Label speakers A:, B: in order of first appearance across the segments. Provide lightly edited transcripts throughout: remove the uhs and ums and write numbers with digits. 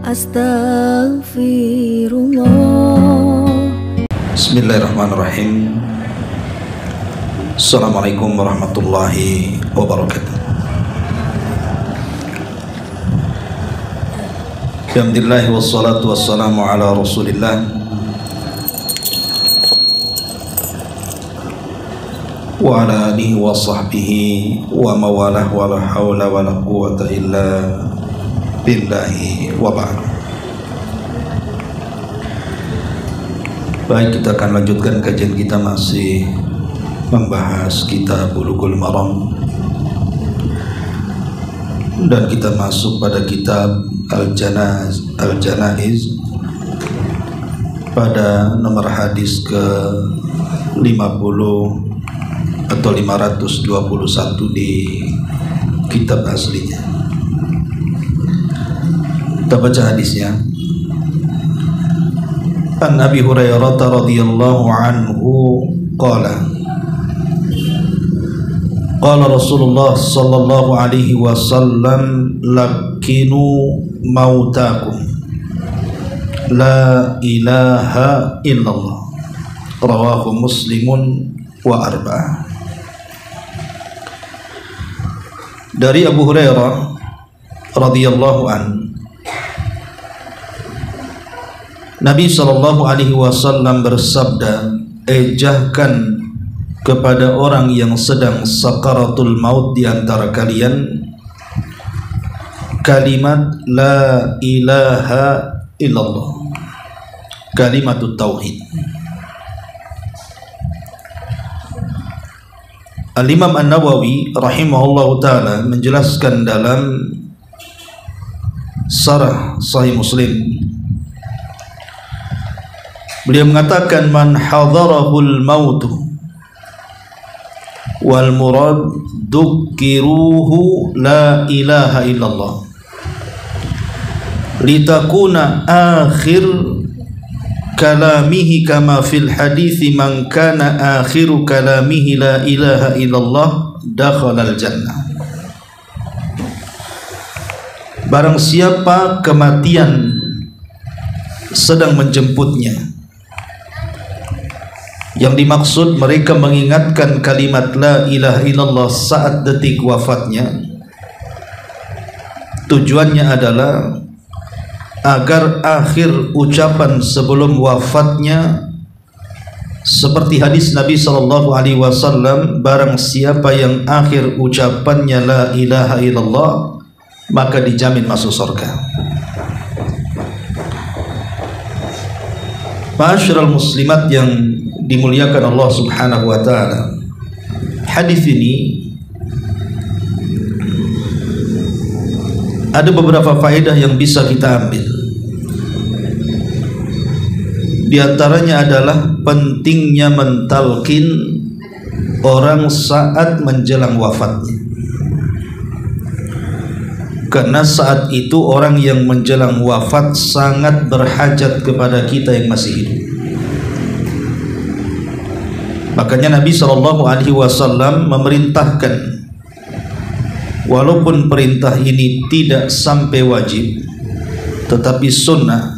A: Astaghfirullah.
B: Bismillahirrahmanirrahim. Assalamualaikum warahmatullahi wabarakatuh. Alhamdulillah wassalatu wassalamu ala rasulillah wa ala alihi wa sahbihi wa mawalah wa la hawla wa la quwwata illa billahi wa ba'd. Baik, kita akan lanjutkan kajian kita, masih membahas kitab Bulughul Maram, dan kita masuk pada kitab Al-Janaiz pada nomor hadis ke 50 atau 521 di kitab aslinya. Kita baca hadisnya. An Abi Hurairah radhiyallahu anhu qala qala Rasulullah sallallahu alaihi wasallam lakinu mautakum la ilaha illallah, rawahu Muslimun wa arba'ah. Dari Abu Hurairah radhiyallahu anhu, Nabi sallallahu alaihi wasallam bersabda, ejahkan kepada orang yang sedang sakaratul maut di antara kalian kalimat la ilaha illallah, kalimatut tauhid. Al-Imam An-Nawawi rahimahullahu ta'ala menjelaskan dalam Syarah Sahih Muslim, beliau mengatakan man hadarahul mautu wal murad dukkiruhu la ilaha illallah litakuna akhir kalamihi kama fil hadithi man kana akhiru kalamihi la ilaha illallah dakhalal jannah. Barang siapa kematian sedang menjemputnya, yang dimaksud mereka mengingatkan kalimat la ilaha illallah saat detik wafatnya, tujuannya adalah agar akhir ucapan sebelum wafatnya seperti hadis Nabi sallallahu alaihi wasallam, barang siapa yang akhir ucapannya la ilaha illallah maka dijamin masuk surga. Ma'asyiral muslimat yang dimuliakan Allah Subhanahu wa taala, hadis ini ada beberapa faedah yang bisa kita ambil. Di antaranya adalah pentingnya mentalkin orang saat menjelang wafatnya, karena saat itu orang yang menjelang wafat sangat berhajat kepada kita yang masih hidup. Makanya Nabi sallallahu alaihi wasallam memerintahkan, walaupun perintah ini tidak sampai wajib tetapi sunnah,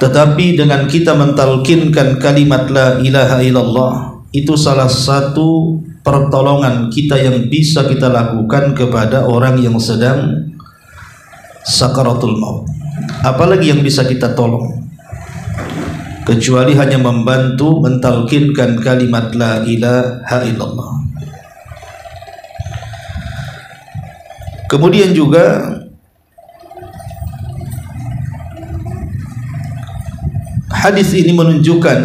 B: tetapi dengan kita mentalkinkan kalimat la ilaha illallah, itu salah satu pertolongan kita yang bisa kita lakukan kepada orang yang sedang sakaratul maut. Apalagi yang bisa kita tolong kecuali hanya membantu mentalkinkan kalimat la ilaha illallah. Kemudian juga hadis ini menunjukkan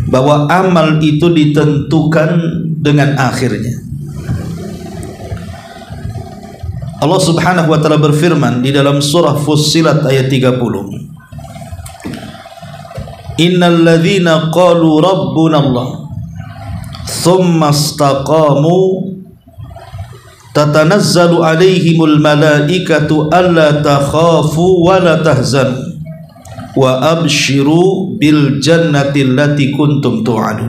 B: bahwa amal itu ditentukan dengan akhirnya. Allah Subhanahu wa taala berfirman di dalam surah Fussilat ayat 30, innal ladzina qalu rabbuna Allah thumma istaqamu tatanazzalu alaihimul malaikatu alla takhafu wa la tahzanu wa abshiru bil jannati allati kuntum tu'adun.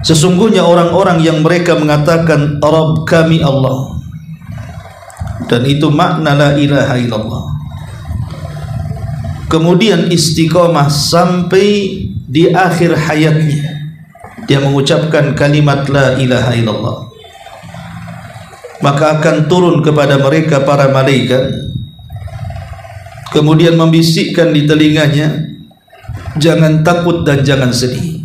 B: Sesungguhnya orang-orang yang mereka mengatakan Rabb kami Allah, dan itu makna la ilaha illallah. Kemudian istiqamah sampai di akhir hayatnya dia mengucapkan kalimat la ilaha illallah, maka akan turun kepada mereka para malaikat, kemudian membisikkan di telinganya, jangan takut dan jangan sedih,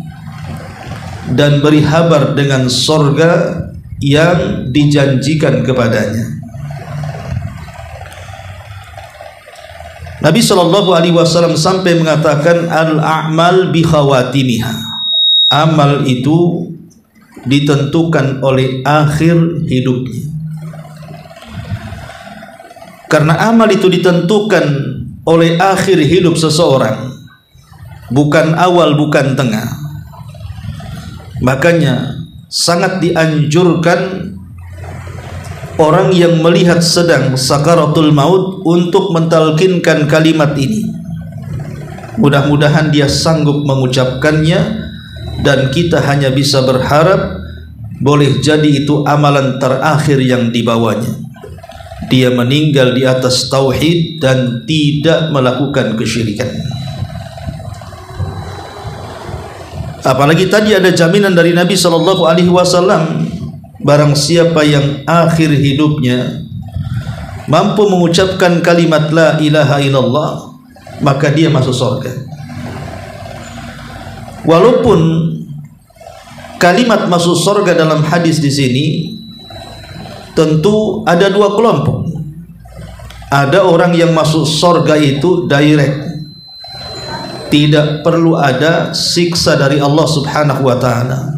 B: dan beri kabar dengan sorga yang dijanjikan kepadanya. Nabi SAW sampai mengatakan al-a'mal bi khawatimiha, amal itu ditentukan oleh akhir hidupnya. Karena amal itu ditentukan oleh akhir hidup seseorang, bukan awal, bukan tengah. Makanya sangat dianjurkan orang yang melihat sedang sakaratul maut untuk mentalkinkan kalimat ini. Mudah-mudahan dia sanggup mengucapkannya, dan kita hanya bisa berharap boleh jadi itu amalan terakhir yang dibawanya. Dia meninggal di atas tauhid dan tidak melakukan kesyirikan. Apalagi tadi ada jaminan dari Nabi SAW, barang siapa yang akhir hidupnya mampu mengucapkan kalimat la ilaha illallah, maka dia masuk surga. Walaupun kalimat masuk surga dalam hadis di sini tentu ada dua kelompok. Ada orang yang masuk surga itu direct, tidak perlu ada siksa dari Allah Subhanahu wa ta'ala.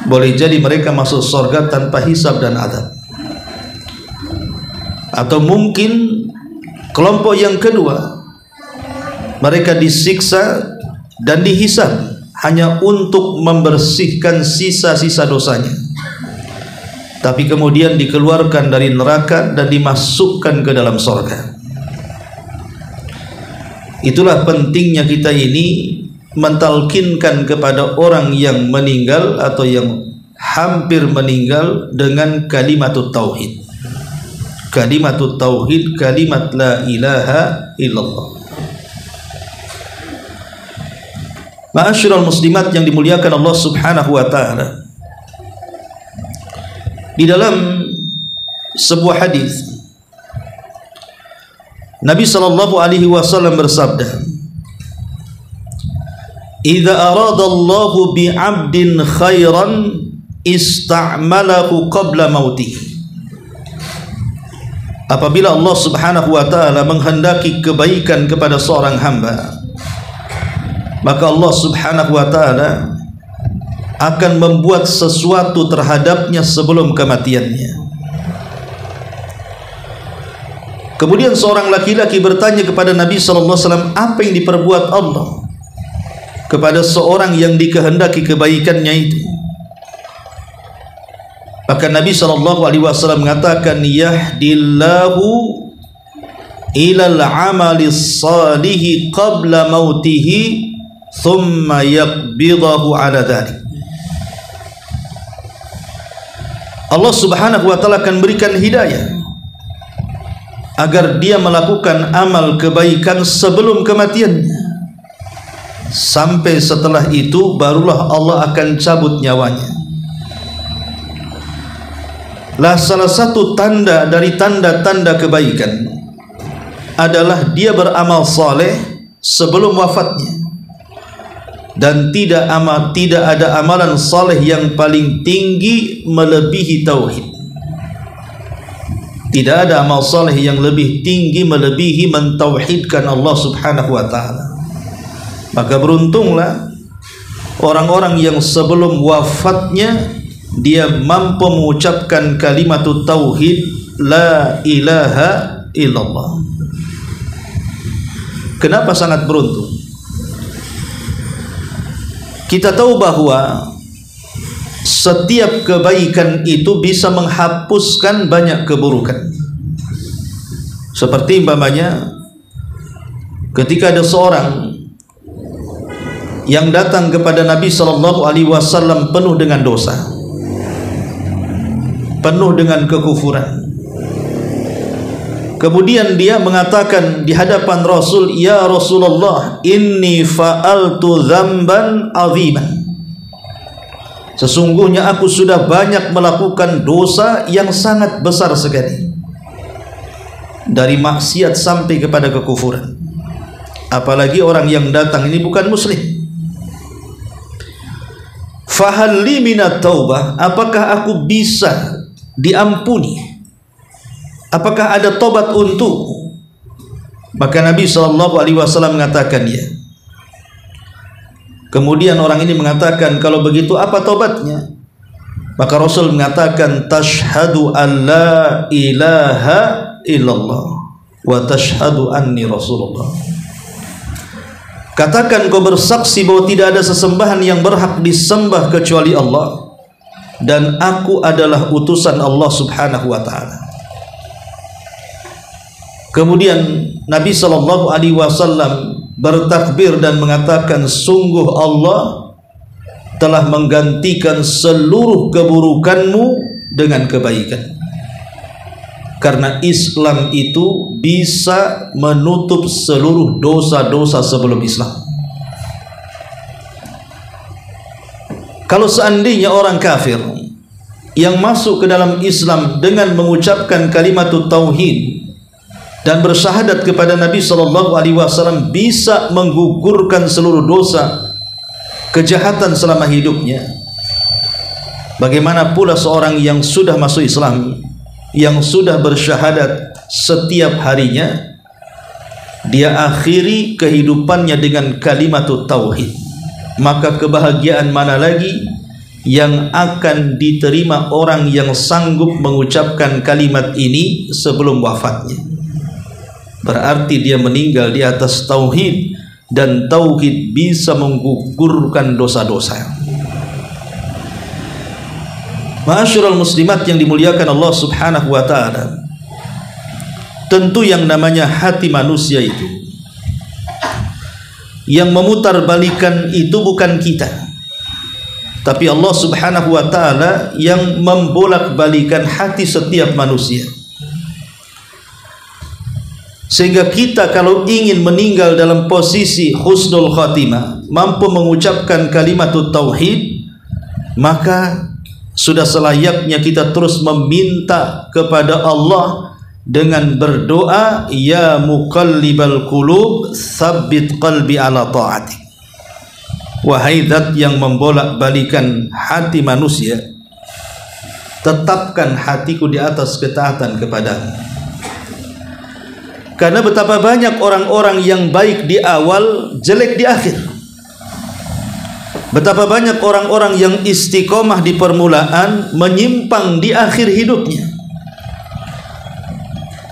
B: Boleh jadi mereka masuk surga tanpa hisab dan adab. Atau mungkin kelompok yang kedua, mereka disiksa dan dihisab hanya untuk membersihkan sisa-sisa dosanya, tapi kemudian dikeluarkan dari neraka dan dimasukkan ke dalam surga. Itulah pentingnya kita ini mentalkinkan kepada orang yang meninggal atau yang hampir meninggal dengan kalimatut tauhid. Kalimatut tauhid, kalimat la ilaha illallah. Ma'asyiral muslimat yang dimuliakan Allah Subhanahu wa ta'ala, di dalam sebuah hadis Nabi SAW bersabda, "Idza aradallahu bi'abdin khairan ista'malahu qabla mautih." Apabila Allah Subhanahu wa ta'ala menghendaki kebaikan kepada seorang hamba, maka Allah Subhanahu wa ta'ala akan membuat sesuatu terhadapnya sebelum kematiannya. Kemudian seorang laki-laki bertanya kepada Nabi SAW, apa yang diperbuat Allah kepada seorang yang dikehendaki kebaikannya itu? Maka Nabi SAW mengatakan, yahdillahu ilal amali salihi qabla mautihi thumma yaqbidahu ala dhalik. Allah Subhanahu wa ta'ala akan berikan hidayah agar dia melakukan amal kebaikan sebelum kematiannya. Sampai setelah itu barulah Allah akan cabut nyawanya. Lah salah satu tanda dari tanda-tanda kebaikan adalah dia beramal saleh sebelum wafatnya. Dan tidak ada amalan saleh yang paling tinggi melebihi tauhid. Tidak ada amal saleh yang lebih tinggi melebihi mentauhidkan Allah Subhanahu wa ta'ala. Maka beruntunglah orang-orang yang sebelum wafatnya dia mampu mengucapkan kalimat tauhid la ilaha illallah. Kenapa sangat beruntung? Kita tahu bahwa setiap kebaikan itu bisa menghapuskan banyak keburukan. Seperti umpamanya ketika ada seorang yang datang kepada Nabi SAW penuh dengan dosa, penuh dengan kekufuran, Kemudian dia mengatakan di hadapan Rasul, "Ya Rasulullah, inni fa'altu dzamban 'aziman." Sesungguhnya aku sudah banyak melakukan dosa yang sangat besar sekali, dari maksiat sampai kepada kekufuran. Apalagi orang yang datang ini bukan muslim. Fahal li minat taubah, apakah aku bisa diampuni? Apakah ada tobat untuk? Maka Nabi SAW mengatakan ya. Kemudian orang ini mengatakan, kalau begitu apa tobatnya? Maka Rasul mengatakan, tashhadu an la ilaha illallah wa tashhadu anni Rasulullah. Katakan kau bersaksi bahwa tidak ada sesembahan yang berhak disembah kecuali Allah, dan aku adalah utusan Allah Subhanahu wa ta'ala. Kemudian Nabi SAW bertakbir dan mengatakan, sungguh Allah telah menggantikan seluruh keburukanmu dengan kebaikan. Karena Islam itu bisa menutup seluruh dosa-dosa sebelum Islam. Kalau seandainya orang kafir yang masuk ke dalam Islam dengan mengucapkan kalimatut tauhid dan bersyahadat kepada Nabi SAW bisa menggugurkan seluruh dosa kejahatan selama hidupnya, bagaimana pula seorang yang sudah masuk Islam, yang sudah bersyahadat setiap harinya, dia akhiri kehidupannya dengan kalimatut tauhid, maka kebahagiaan mana lagi yang akan diterima orang yang sanggup mengucapkan kalimat ini sebelum wafatnya? Berarti dia meninggal di atas tauhid, dan tauhid bisa menggugurkan dosa-dosa. Ma'asyiral muslimat yang dimuliakan Allah Subhanahu wa ta'ala, tentu yang namanya hati manusia itu, yang memutarbalikan itu bukan kita, tapi Allah Subhanahu wa ta'ala yang membolak-balikan hati setiap manusia. Sehingga kita kalau ingin meninggal dalam posisi husnul khatimah, mampu mengucapkan kalimatut tauhid, maka sudah selayaknya kita terus meminta kepada Allah dengan berdoa, ya muqallibal qulub tsabbit qalbi ala ta'atik. Wahai zat yang membolak-balikan hati manusia, tetapkan hatiku di atas ketaatan kepadamu. Karena betapa banyak orang-orang yang baik di awal, jelek di akhir. Betapa banyak orang-orang yang istiqomah di permulaan, menyimpang di akhir hidupnya.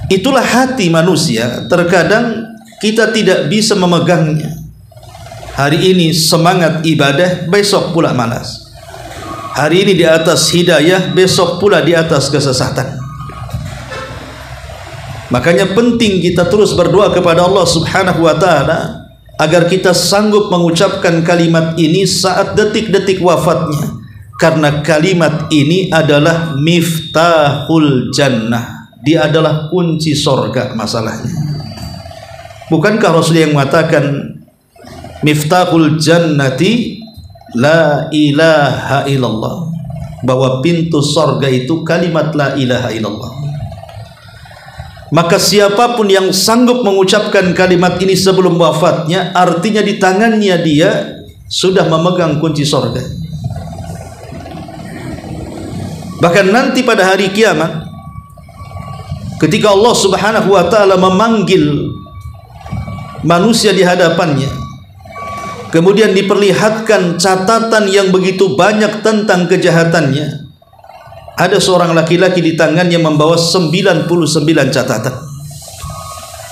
B: Itulah hati manusia. Terkadang kita tidak bisa memegangnya. Hari ini semangat ibadah, besok pula malas. Hari ini di atas hidayah, besok pula di atas kesesatan. Makanya penting kita terus berdoa kepada Allah Subhanahu wa ta'ala agar kita sanggup mengucapkan kalimat ini saat detik-detik wafatnya, karena kalimat ini adalah miftahul jannah. Dia adalah kunci sorga masalahnya. Bukankah Rasul yang mengatakan miftahul jannati la ilaha illallah, bahwa pintu sorga itu kalimat la ilaha illallah? Maka siapapun yang sanggup mengucapkan kalimat ini sebelum wafatnya, artinya di tangannya dia sudah memegang kunci sorga. Bahkan nanti pada hari kiamat, ketika Allah Subhanahu wa ta'ala memanggil manusia di hadapannya, kemudian diperlihatkan catatan yang begitu banyak tentang kejahatannya, ada seorang laki-laki di tangannya membawa 99 catatan,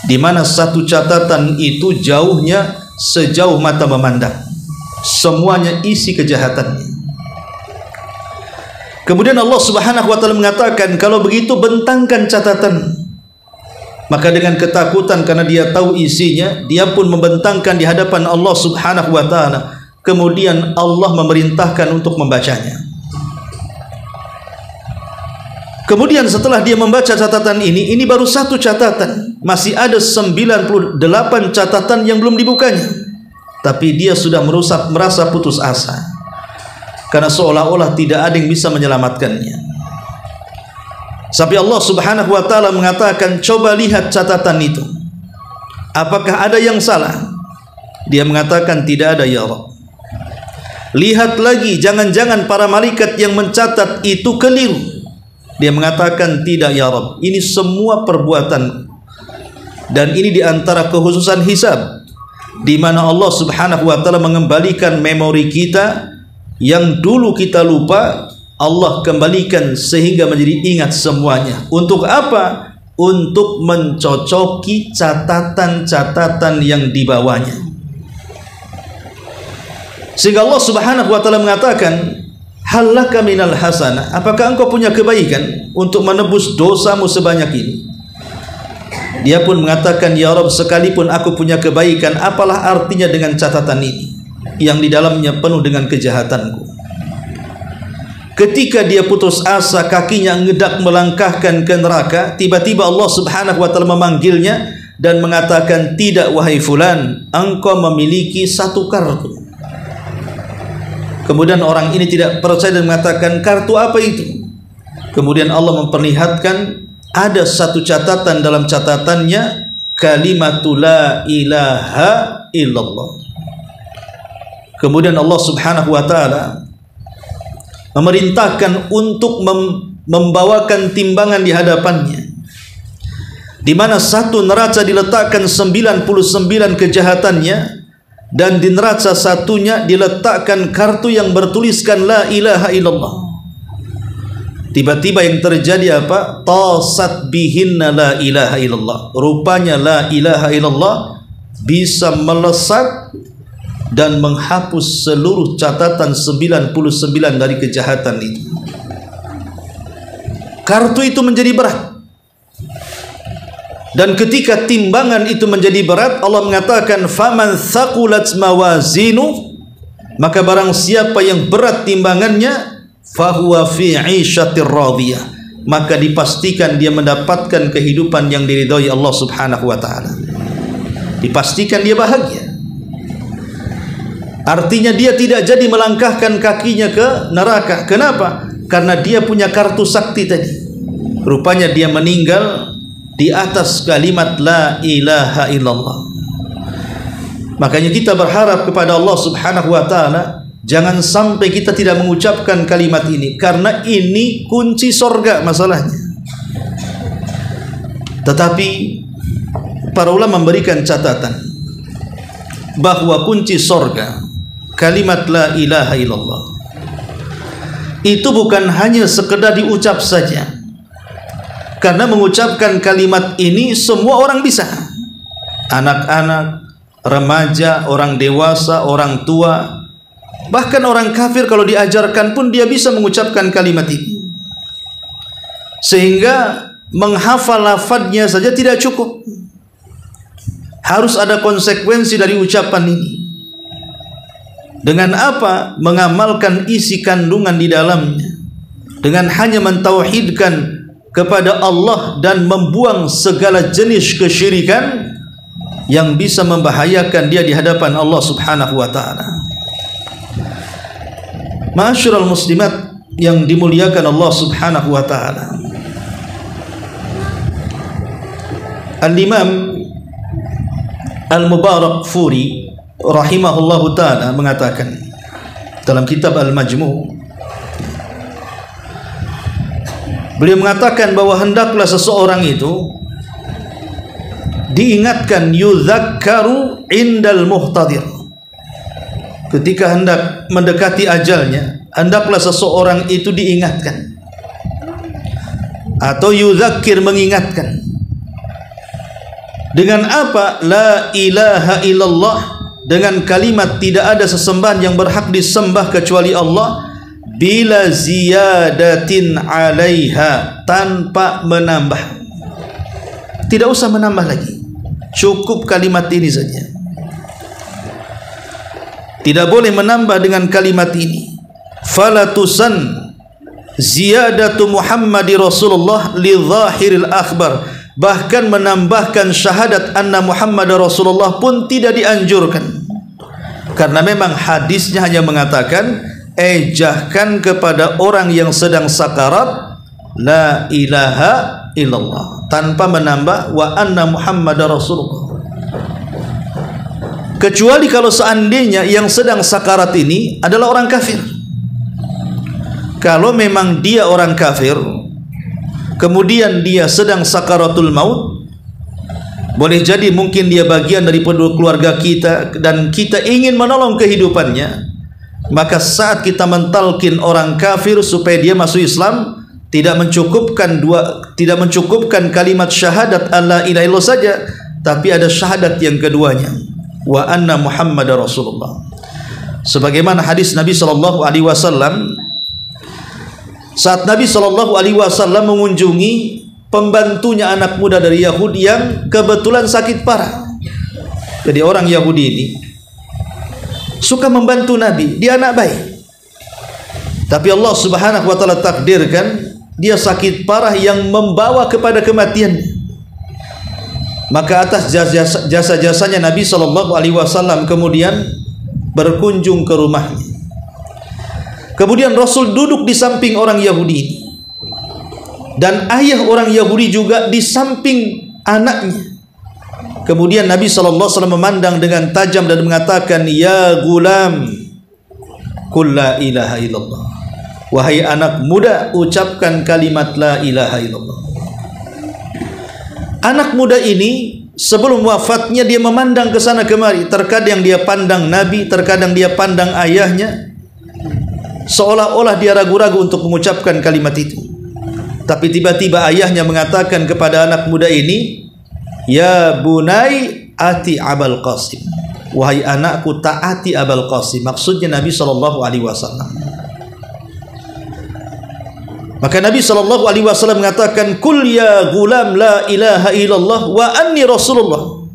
B: di mana satu catatan itu jauhnya sejauh mata memandang, semuanya isi kejahatannya. Kemudian Allah Subhanahu wa ta'ala mengatakan, kalau begitu bentangkan catatan. Maka dengan ketakutan karena dia tahu isinya, dia pun membentangkan di hadapan Allah Subhanahu wa ta'ala. Kemudian Allah memerintahkan untuk membacanya. Kemudian setelah dia membaca catatan ini baru satu catatan, masih ada 98 catatan yang belum dibukanya. Tapi dia sudah merasa putus asa, karena seolah-olah tidak ada yang bisa menyelamatkannya. Sampai Allah Subhanahu wa ta'ala mengatakan, coba lihat catatan itu, apakah ada yang salah? Dia mengatakan, tidak ada ya Rabb. Lihat lagi, jangan-jangan para malaikat yang mencatat itu keliru. Dia mengatakan, tidak ya Rabb, ini semua perbuatan. Dan ini diantara kekhususan hisab, di mana Allah Subhanahu wa ta'ala mengembalikan memori kita yang dulu kita lupa, Allah kembalikan sehingga menjadi ingat semuanya. Untuk apa? Untuk mencocoki catatan-catatan yang dibawanya. Sehingga Allah Subhanahu wa ta'ala mengatakan, hal laka minal hasanah, apakah engkau punya kebaikan untuk menebus dosamu sebanyak ini? Dia pun mengatakan, ya Rabb, sekalipun aku punya kebaikan, apalah artinya dengan catatan ini yang di dalamnya penuh dengan kejahatanku. Ketika dia putus asa, kakinya ngedak melangkahkan ke neraka, tiba-tiba Allah Subhanahu wa ta'ala memanggilnya dan mengatakan, tidak wahai fulan, engkau memiliki satu kartu. Kemudian orang ini tidak percaya dan mengatakan, kartu apa itu? Kemudian Allah memperlihatkan, ada satu catatan dalam catatannya, kalimatul la ilaha illallah. Kemudian Allah Subhanahu wa ta'ala memerintahkan untuk membawakan timbangan di hadapannya, di mana satu neraca diletakkan 99 kejahatannya, dan di neraca satunya diletakkan kartu yang bertuliskan la ilaha illallah. Tiba-tiba yang terjadi apa? Tasat bihinna la ilaha illallah. Rupanya la ilaha illallah bisa melesat dan menghapus seluruh catatan 99 dari kejahatan itu. Kartu itu menjadi berat. Dan ketika timbangan itu menjadi berat, Allah mengatakan, faman thaqulat mawazinu, maka barang siapa yang berat timbangannya, fahuwa fi 'ishatir radiyah, maka dipastikan dia mendapatkan kehidupan yang diridhai Allah Subhanahu wa ta'ala. Dipastikan dia bahagia. Artinya dia tidak jadi melangkahkan kakinya ke neraka. Kenapa? Karena dia punya kartu sakti tadi. Rupanya dia meninggal di atas kalimat la ilaha illallah. Makanya kita berharap kepada Allah Subhanahu wa ta'ala, jangan sampai kita tidak mengucapkan kalimat ini, karena ini kunci sorga masalahnya. Tetapi para ulama memberikan catatan bahwa kunci sorga kalimat la ilaha illallah itu bukan hanya sekedar diucap saja. Karena mengucapkan kalimat ini semua orang bisa, anak-anak, remaja, orang dewasa, orang tua, bahkan orang kafir kalau diajarkan pun dia bisa mengucapkan kalimat ini. Sehingga menghafal lafadznya saja tidak cukup, harus ada konsekuensi dari ucapan ini. Dengan apa? Mengamalkan isi kandungan di dalamnya, dengan hanya mentauhidkan kepada Allah dan membuang segala jenis kesyirikan yang bisa membahayakan dia di hadapan Allah Subhanahu wa ta'ala. Ma'asyiral muslimat yang dimuliakan Allah Subhanahu wa ta'ala, Al-Imam Al-Mubarakfuri rahimahullahu ta'ala mengatakan dalam kitab Al-Majmu', beliau mengatakan bahwa hendaklah seseorang itu diingatkan, yudzakkaru indal muhtadir, ketika hendak mendekati ajalnya, hendaklah seseorang itu diingatkan, atau yudzakir, mengingatkan. Dengan apa? La ilaha illallah, dengan kalimat tidak ada sesembahan yang berhak disembah kecuali Allah, bila ziyadatin alaiha, tanpa menambah. Tidak usah menambah lagi, cukup kalimat ini saja. Tidak boleh menambah dengan kalimat ini. Falatusan ziyadatu Muhammadi Rasulullah li zahiril akhbar, bahkan menambahkan syahadat anna Muhammad Rasulullah pun tidak dianjurkan, karena memang hadisnya hanya mengatakan ejahkan kepada orang yang sedang sakarat la ilaha illallah, tanpa menambah wa anna Muhammad Rasulullah. Kecuali kalau seandainya yang sedang sakarat ini adalah orang kafir. Kalau memang dia orang kafir, kemudian dia sedang sakaratul maut, boleh jadi mungkin dia bagian dari keluarga kita dan kita ingin menolong kehidupannya, maka saat kita mentalkin orang kafir supaya dia masuk Islam, tidak mencukupkan kalimat syahadat alla ilaha illallah saja, tapi ada syahadat yang keduanya, wa anna Muhammadar Rasulullah. Sebagaimana hadis Nabi sallallahu alaihi wasallam, saat Nabi sallallahu alaihi wasallam mengunjungi pembantunya anak muda dari Yahudi yang kebetulan sakit parah. Jadi orang Yahudi ini suka membantu Nabi, dia anak baik. Tapi Allah Subhanahu wa taala takdirkan dia sakit parah yang membawa kepada kematian. Maka atas jasa-jasanya Nabi sallallahu alaihi wasallam kemudian berkunjung ke rumahnya. Kemudian Rasul duduk di samping orang Yahudi ini, dan ayah orang Yahudi juga di samping anaknya. Kemudian Nabi SAW memandang dengan tajam dan mengatakan, ya gulam, qul la ilaha illallah. Wahai anak muda, ucapkan kalimat la ilaha illallah. Anak muda ini sebelum wafatnya dia memandang ke sana kemari. Terkadang dia pandang Nabi, terkadang dia pandang ayahnya, seolah-olah dia ragu-ragu untuk mengucapkan kalimat itu. Tapi tiba-tiba ayahnya mengatakan kepada anak muda ini, ya bunai ati Abul Qasim. Wahai anakku, taati Abul Qasim. Maksudnya Nabi SAW. Maka Nabi SAW mengatakan, kul ya gulam la ilaha illallah wa anni Rasulullah.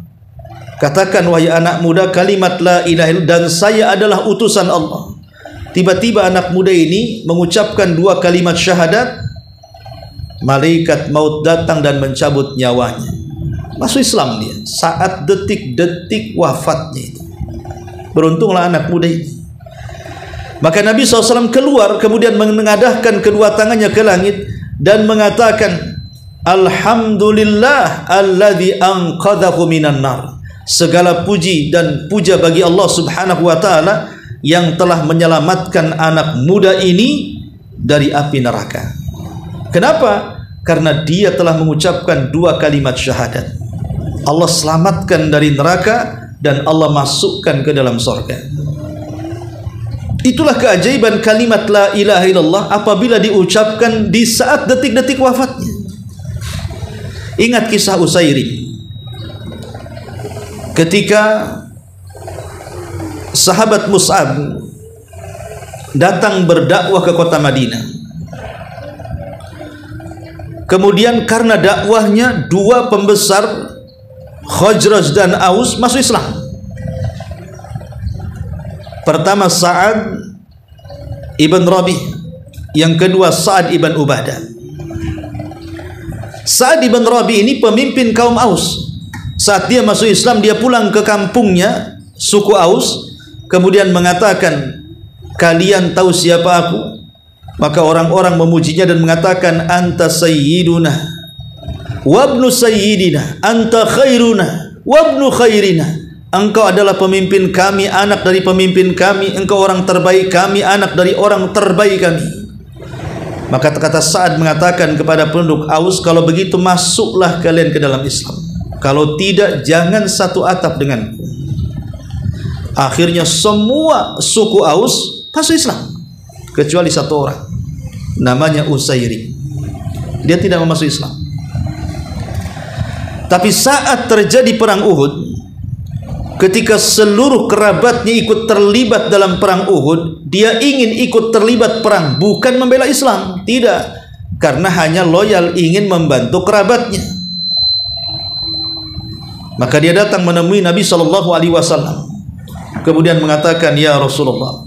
B: Katakan wahai anak muda kalimat la ilaha illallah dan saya adalah utusan Allah. Tiba-tiba anak muda ini mengucapkan dua kalimat syahadat, malaikat maut datang dan mencabut nyawanya. Masuk Islam dia saat detik-detik wafatnya itu. Beruntunglah anak muda ini. Maka Nabi SAW keluar, kemudian mengadahkan kedua tangannya ke langit dan mengatakan, alhamdulillah alladzi anqadhahu minan nar. Segala puji dan puja bagi Allah Subhanahu wa taala yang telah menyelamatkan anak muda ini dari api neraka. Kenapa? Karena dia telah mengucapkan dua kalimat syahadat. Allah selamatkan dari neraka dan Allah masukkan ke dalam surga. Itulah keajaiban kalimat la ilaha illallah apabila diucapkan di saat detik-detik wafatnya. Ingat kisah Usairim. Ketika sahabat Mus'ab datang berdakwah ke kota Madinah, kemudian karena dakwahnya dua pembesar Khazraj dan Aus masuk Islam. Pertama Sa'ad ibn Rabi, yang kedua Sa'ad ibn Ubadah. Sa'ad ibn Rabi ini pemimpin kaum Aus. Saat dia masuk Islam, dia pulang ke kampungnya suku Aus, kemudian mengatakan, kalian tahu siapa aku? Maka orang-orang memujinya dan mengatakan, anta sayyiduna wabnu sayyidina, anta khairuna wabnu khairina. Engkau adalah pemimpin kami, anak dari pemimpin kami. Engkau orang terbaik kami, anak dari orang terbaik kami. Maka kata Sa'ad mengatakan kepada penduduk Aus, kalau begitu masuklah kalian ke dalam Islam. Kalau tidak, jangan satu atap denganku. Akhirnya semua suku Aus masuk Islam, kecuali satu orang, namanya Usairim. Dia tidak masuk Islam. Tapi saat terjadi perang Uhud, ketika seluruh kerabatnya ikut terlibat dalam perang Uhud, dia ingin ikut terlibat perang, bukan membela Islam, tidak, karena hanya loyal ingin membantu kerabatnya. Maka dia datang menemui Nabi SAW, kemudian mengatakan, ya Rasulullah,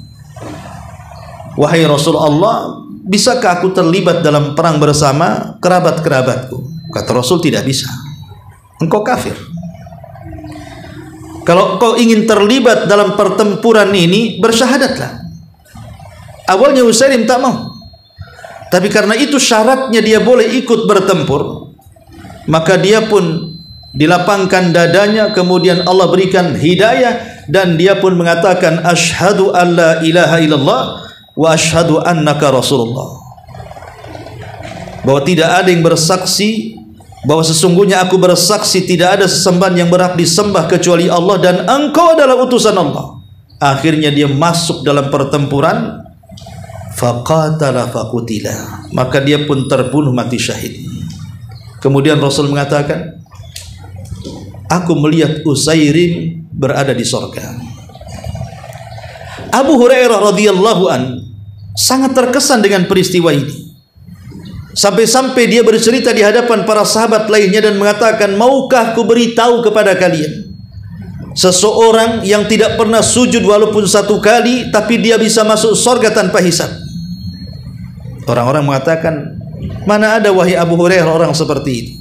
B: wahai Rasulullah, bisakah aku terlibat dalam perang bersama kerabat-kerabatku? Kata Rasul, tidak bisa. Engkau kafir. Kalau kau ingin terlibat dalam pertempuran ini, bersyahadatlah. Awalnya Usairim tak mau, tapi karena itu syaratnya dia boleh ikut bertempur, maka dia pun dilapangkan dadanya, kemudian Allah berikan hidayah, dan dia pun mengatakan asyhadu an la ilaha illallah wa asyhadu annaka rasulullah, bahwa tidak ada yang bersaksi, bahwa sesungguhnya aku bersaksi tidak ada sesembahan yang berhak disembah kecuali Allah, dan engkau adalah utusan Allah. Akhirnya dia masuk dalam pertempuran, faqatala faqutila, maka dia pun terbunuh mati syahid. Kemudian Rasul mengatakan, aku melihat Usairim berada di sorga. Abu Hurairah radhiyallahu an sangat terkesan dengan peristiwa ini, sampai-sampai dia bercerita di hadapan para sahabat lainnya dan mengatakan, maukah ku beritahu kepada kalian seseorang yang tidak pernah sujud walaupun satu kali, tapi dia bisa masuk sorga tanpa hisab? Orang-orang mengatakan, mana ada wahai Abu Hurairah orang seperti itu?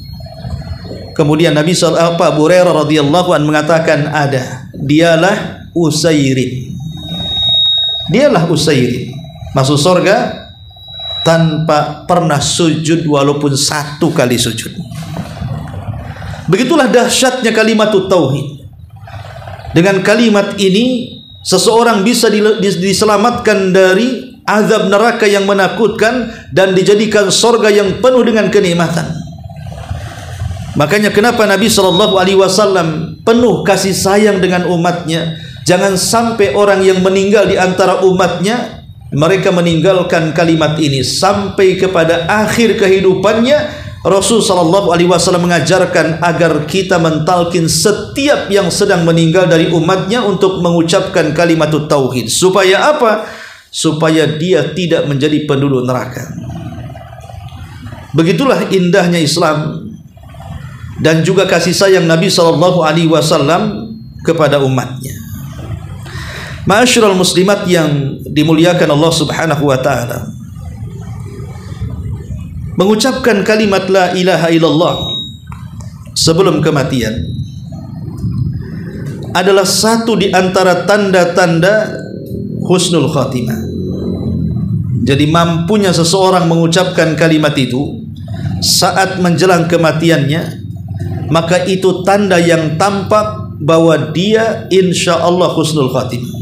B: Kemudian Abu Hurairah radhiyallahu an mengatakan, ada, dialah Usairim. Dialah Usairim masuk sorga tanpa pernah sujud walaupun satu kali sujud. Begitulah dahsyatnya kalimat tauhid. Dengan kalimat ini seseorang bisa diselamatkan dari azab neraka yang menakutkan dan dijadikan sorga yang penuh dengan kenikmatan. Makanya kenapa Nabi SAW penuh kasih sayang dengan umatnya. Jangan sampai orang yang meninggal di antara umatnya, mereka meninggalkan kalimat ini sampai kepada akhir kehidupannya. Rasul SAW mengajarkan agar kita mentalkin setiap yang sedang meninggal dari umatnya untuk mengucapkan kalimat tauhid. Supaya apa? Supaya dia tidak menjadi penduduk neraka. Begitulah indahnya Islam dan juga kasih sayang Nabi SAW kepada umatnya. Ma'asyiral muslimat yang dimuliakan Allah Subhanahu wa taala, mengucapkan kalimat la ilaha illallah sebelum kematian adalah satu di antara tanda-tanda husnul khatimah. Jadi mampunya seseorang mengucapkan kalimat itu saat menjelang kematiannya, maka itu tanda yang tampak bahwa dia insya Allah husnul khatimah.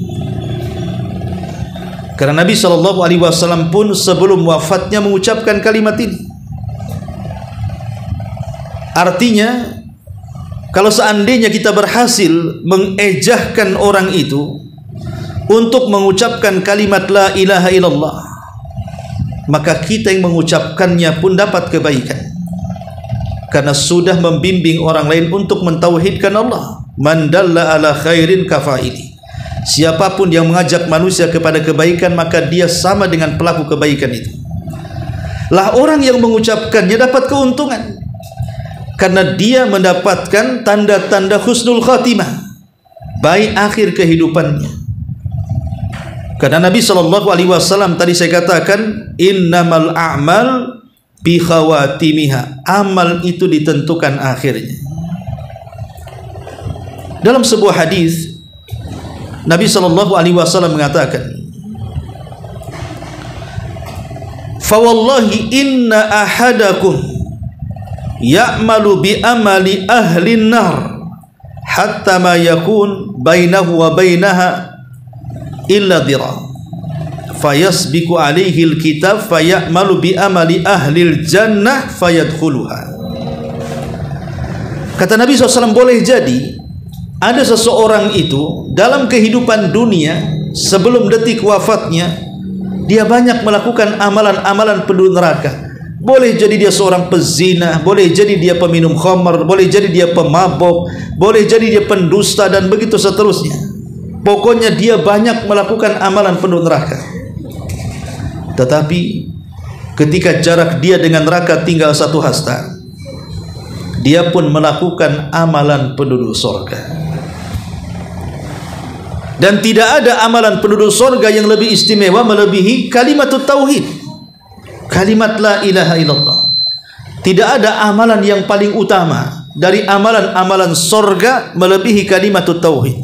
B: Karena Nabi SAW pun sebelum wafatnya mengucapkan kalimat ini. Artinya, kalau seandainya kita berhasil mengejahkan orang itu untuk mengucapkan kalimat la ilaha illallah, maka kita yang mengucapkannya pun dapat kebaikan, karena sudah membimbing orang lain untuk mentauhidkan Allah. Man dalla ala khairin kafaili, siapapun yang mengajak manusia kepada kebaikan, maka dia sama dengan pelaku kebaikan itu. Lah orang yang mengucapkannya dapat keuntungan, karena dia mendapatkan tanda-tanda husnul khatimah, baik akhir kehidupannya. Karena Nabi SAW tadi saya katakan, innamal a'mal bi khawatimiha, amal itu ditentukan akhirnya. Dalam sebuah hadis Nabi SAW mengatakan, fawallahi inna ahadakum ya'malu bi amali ahli nar hatta ma yakun bainahu wa bainaha illa dira fayasbiqu alaihi alkitab fayamalu bi amali ahli jannah fayadkhuluha. Kata Nabi SAW, boleh jadi ada seseorang itu dalam kehidupan dunia sebelum detik wafatnya dia banyak melakukan amalan-amalan penduduk neraka. Boleh jadi dia seorang pezina, boleh jadi dia peminum khamar, boleh jadi dia pemabok, boleh jadi dia pendusta, dan begitu seterusnya. Pokoknya dia banyak melakukan amalan penduduk neraka. Tetapi ketika jarak dia dengan neraka tinggal satu hasta, dia pun melakukan amalan penduduk surga. Dan tidak ada amalan penduduk surga yang lebih istimewa melebihi kalimat tauhid. Kalimat la ilaha illallah. Tidak ada amalan yang paling utama dari amalan-amalan sorga melebihi kalimat tauhid.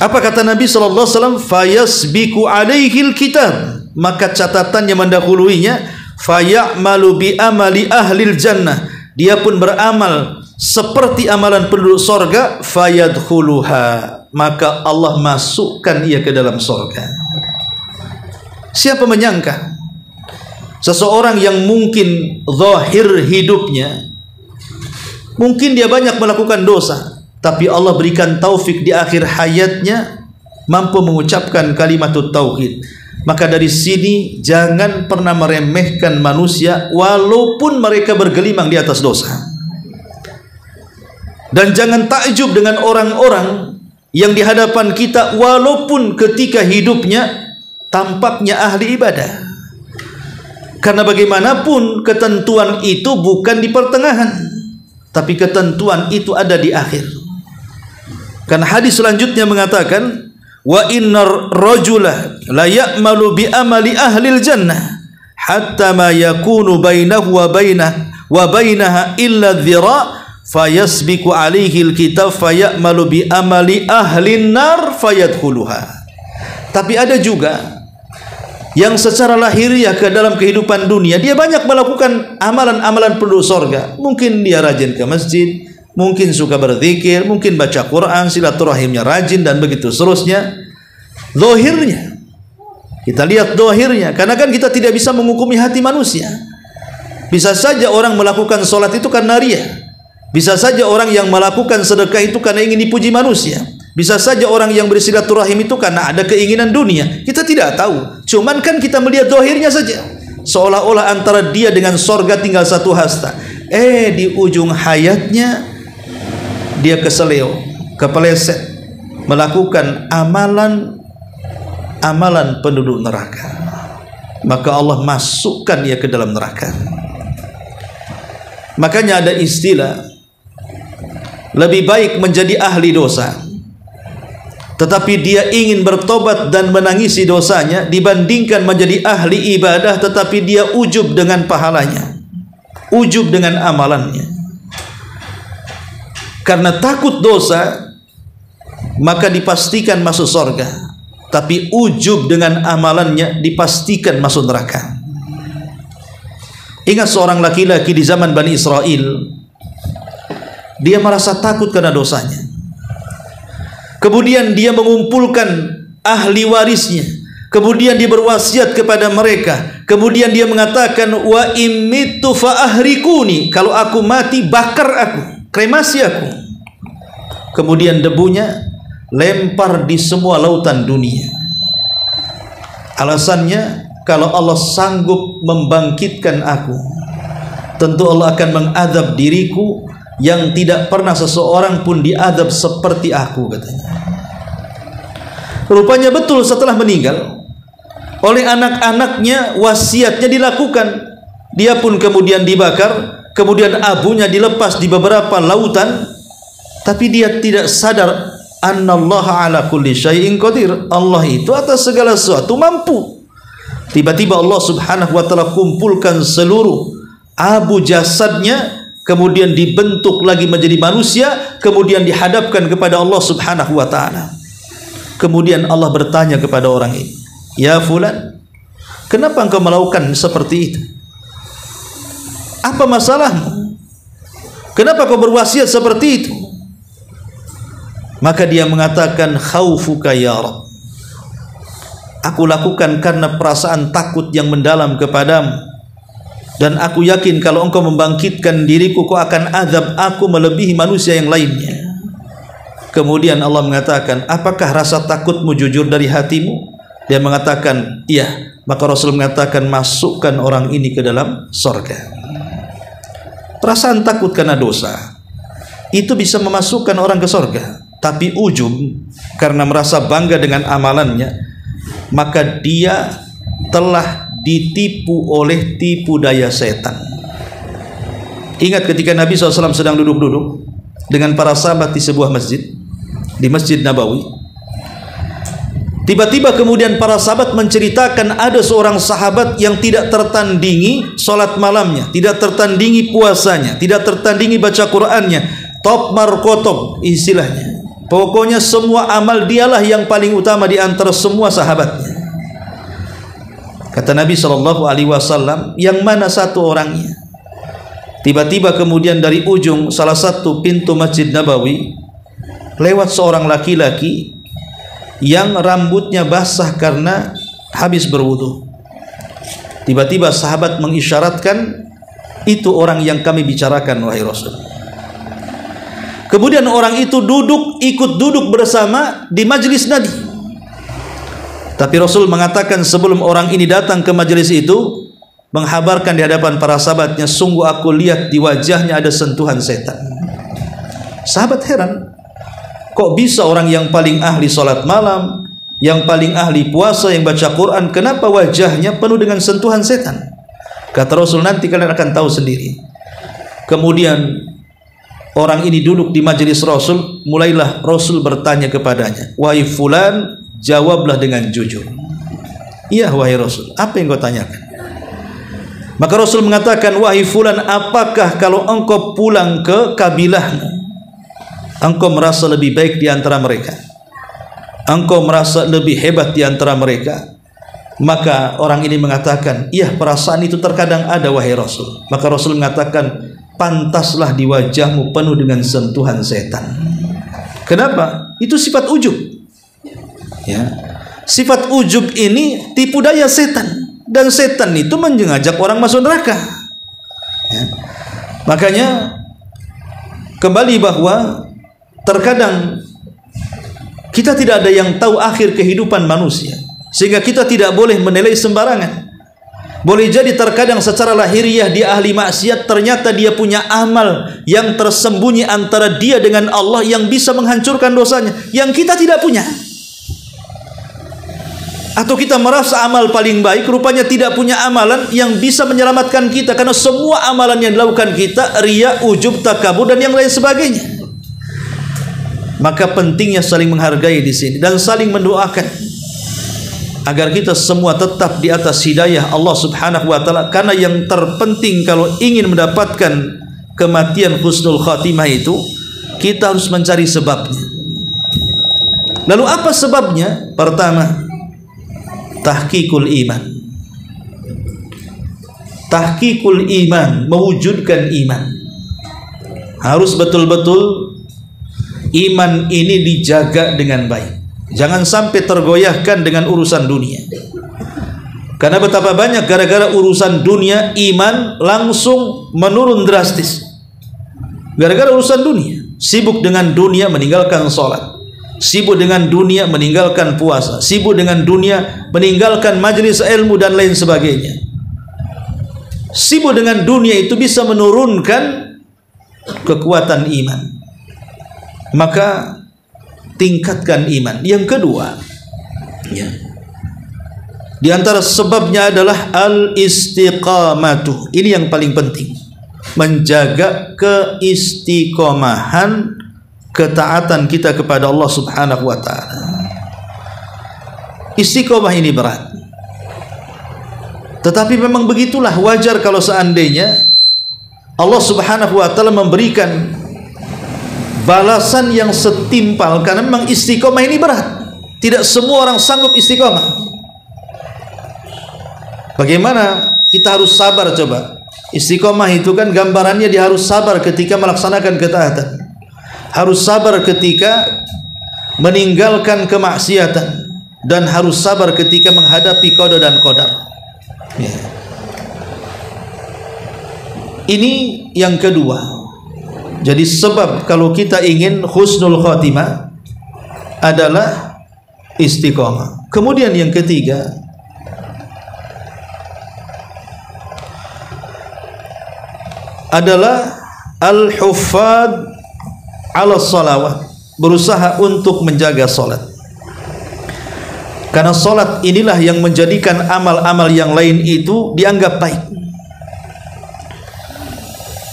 B: Apa kata Nabi SAW? Fayasbiku alaihil kitab, maka catatannya mendahuluinya. Fayamalu bi amali ahlil jannah, dia pun beramal seperti amalan penduduk sorga. Fayadkhuluha, maka Allah masukkan ia ke dalam sorga. Siapa menyangka seseorang yang mungkin zahir hidupnya, mungkin dia banyak melakukan dosa, tapi Allah berikan taufik di akhir hayatnya mampu mengucapkan kalimat tauhid. Maka dari sini jangan pernah meremehkan manusia walaupun mereka bergelimang di atas dosa. Dan jangan takjub dengan orang-orang yang di hadapan kita walaupun ketika hidupnya tampaknya ahli ibadah. Karena bagaimanapun ketentuan itu bukan di pertengahan, tapi ketentuan itu ada di akhir. Karena hadis selanjutnya mengatakan, wa innar rajula la ya'malu bi amali ahlil jannah hatta ma yakunu bainahu wa bainaha illa dhira fayasbiqu alaihi alkitab fayamalu bi amali ahlin nar fayadkhuluha. Tapi ada juga yang secara lahiriah ke dalam kehidupan dunia dia banyak melakukan amalan-amalan penduduk sorga. Mungkin dia rajin ke masjid, mungkin suka berzikir, mungkin baca Quran, silaturahimnya rajin, dan begitu seterusnya. Zahirnya kita lihat zahirnya, karena kan kita tidak bisa menghukumi hati manusia. Bisa saja orang melakukan sholat itu karena riya, bisa saja orang yang melakukan sedekah itu karena ingin dipuji manusia, bisa saja orang yang bersilaturahim itu karena ada keinginan dunia. Kita tidak tahu. Cuman kan kita melihat zahirnya saja, seolah-olah antara dia dengan sorga tinggal satu hasta. Di ujung hayatnya dia keseleo, kepeleset, melakukan amalan penduduk neraka. Maka Allah masukkan dia ke dalam neraka. Makanya ada istilah, lebih baik menjadi ahli dosa tetapi dia ingin bertobat dan menangisi dosanya, dibandingkan menjadi ahli ibadah tetapi dia ujub dengan pahalanya, ujub dengan amalannya. Karena takut dosa maka dipastikan masuk surga, tapi ujub dengan amalannya dipastikan masuk neraka. Ingat seorang laki-laki di zaman Bani Israel, dia merasa takut karena dosanya. Kemudian dia mengumpulkan ahli warisnya, kemudian dia berwasiat kepada mereka, kemudian dia mengatakan, wa immitu fa ahrikuni, kalau aku mati bakar aku, kremasi aku. Kemudian debunya lempar di semua lautan dunia. Alasannya, kalau Allah sanggup membangkitkan aku, tentu Allah akan mengadab diriku yang tidak pernah seseorang pun diadab seperti aku, katanya. Rupanya betul, setelah meninggal oleh anak-anaknya wasiatnya dilakukan. Dia pun kemudian dibakar, kemudian abunya dilepas di beberapa lautan, tapi dia tidak sadar annallaha ala kulli syai'in qadir. Allah itu atas segala sesuatu mampu. Tiba-tiba Allah subhanahu wa ta'ala kumpulkan seluruh abu jasadnya, kemudian dibentuk lagi menjadi manusia, kemudian dihadapkan kepada Allah subhanahu wa ta'ala. Kemudian Allah bertanya kepada orang ini, ya fulan, kenapa engkau melakukan seperti itu? Apa masalahmu? Kenapa kau berwasiat seperti itu? Maka dia mengatakan, khaufuka ya Rabb, aku lakukan karena perasaan takut yang mendalam kepadamu, dan aku yakin kalau engkau membangkitkan diriku, kau akan azab aku melebihi manusia yang lainnya. Kemudian Allah mengatakan, apakah rasa takutmu jujur dari hatimu? Dia mengatakan, iya. Maka Rasul mengatakan, masukkan orang ini ke dalam surga. Perasaan takut karena dosa itu bisa memasukkan orang ke surga, tapi ujub karena merasa bangga dengan amalannya, maka dia telah ditipu oleh tipu daya setan. Ingat ketika Nabi SAW sedang duduk-duduk dengan para sahabat di sebuah masjid, di Masjid Nabawi. Tiba-tiba kemudian para sahabat menceritakan ada seorang sahabat yang tidak tertandingi solat malamnya, tidak tertandingi puasanya, tidak tertandingi baca Qur'annya, top markotop istilahnya. Pokoknya semua amal dialah yang paling utama di antara semua sahabatnya. Kata Nabi SAW, yang mana satu orangnya? Tiba-tiba kemudian dari ujung salah satu pintu Masjid Nabawi lewat seorang laki-laki yang rambutnya basah karena habis berwudu. Tiba-tiba sahabat mengisyaratkan, itu orang yang kami bicarakan wahai Rasul. Kemudian orang itu ikut duduk bersama di majlis Nabi. Tapi Rasul mengatakan sebelum orang ini datang ke majlis itu, menghabarkan di hadapan para sahabatnya, sungguh aku lihat di wajahnya ada sentuhan setan. Sahabat heran, kok bisa orang yang paling ahli salat malam, yang paling ahli puasa, yang baca Quran, kenapa wajahnya penuh dengan sentuhan setan? Kata Rasul, nanti kalian akan tahu sendiri. Kemudian orang ini duduk di majelis Rasul, mulailah Rasul bertanya kepadanya, wahai fulan, jawablah dengan jujur. Iya wahai Rasul, apa yang kau tanyakan? Maka Rasul mengatakan, wahai fulan, apakah kalau engkau pulang ke kabilahmu, engkau merasa lebih baik di antara mereka, engkau merasa lebih hebat di antara mereka? Maka orang ini mengatakan, iya, perasaan itu terkadang ada wahai Rasul. Maka Rasul mengatakan, pantaslah di wajahmu penuh dengan sentuhan setan. Kenapa? Itu sifat ujub. Ya. Sifat ujub ini tipu daya setan, dan setan itu mengajak orang masuk neraka. Ya. Makanya kembali bahwa terkadang kita tidak ada yang tahu akhir kehidupan manusia, sehingga kita tidak boleh menilai sembarangan. Boleh jadi terkadang secara lahiriah dia ahli maksiat, ternyata dia punya amal yang tersembunyi antara dia dengan Allah yang bisa menghancurkan dosanya, yang kita tidak punya. Atau kita merasa amal paling baik, rupanya tidak punya amalan yang bisa menyelamatkan kita, karena semua amalan yang dilakukan kita riya, ujub, takabur, dan yang lain sebagainya. Maka pentingnya saling menghargai di sini dan saling mendoakan agar kita semua tetap di atas hidayah Allah Subhanahu wa taala, karena yang terpenting kalau ingin mendapatkan kematian husnul khatimah itu, kita harus mencari sebabnya. Lalu apa sebabnya? Pertama, tahqiqul iman. Tahqiqul iman, mewujudkan iman. Harus betul-betul iman ini dijaga dengan baik. Jangan sampai tergoyahkan dengan urusan dunia. Karena betapa banyak gara-gara urusan dunia iman langsung menurun drastis. Gara-gara urusan dunia, sibuk dengan dunia meninggalkan sholat, sibuk dengan dunia meninggalkan puasa, sibuk dengan dunia meninggalkan majelis ilmu dan lain sebagainya. Sibuk dengan dunia itu bisa menurunkan kekuatan iman. Maka tingkatkan iman. Yang kedua, ya, di antara sebabnya adalah al-istiqamatu. Ini yang paling penting, menjaga keistiqomahan, ketaatan kita kepada Allah Subhanahu wa taala. Istiqomah ini berat, tetapi memang begitulah, wajar kalau seandainya Allah Subhanahu wa taala memberikan balasan yang setimpal, karena memang istiqomah ini berat. Tidak semua orang sanggup istiqomah. Bagaimana kita harus sabar coba? Istiqomah itu kan gambarannya dia harus sabar ketika melaksanakan ketaatan, harus sabar ketika meninggalkan kemaksiatan, dan harus sabar ketika menghadapi qada dan qadar. Ya. Ini yang kedua. Jadi sebab kalau kita ingin husnul khatimah adalah istiqomah. Kemudian yang ketiga adalah al-huffad ala salawat, berusaha untuk menjaga salat. Karena salat inilah yang menjadikan amal-amal yang lain itu dianggap baik.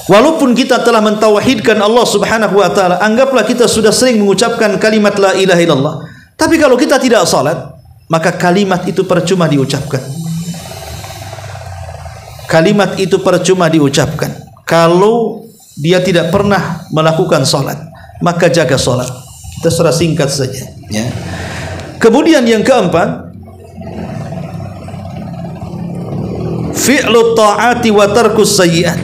B: Walaupun kita telah mentauhidkan Allah Subhanahu wa taala, anggaplah kita sudah sering mengucapkan kalimat la ilaha illallah, tapi kalau kita tidak salat, maka kalimat itu percuma diucapkan. Kalimat itu percuma diucapkan. Kalau dia tidak pernah melakukan sholat, maka jaga sholat. Kita secara singkat saja, ya. Kemudian yang keempat, fi'lu ta'ati wa tarkus sayyi'at.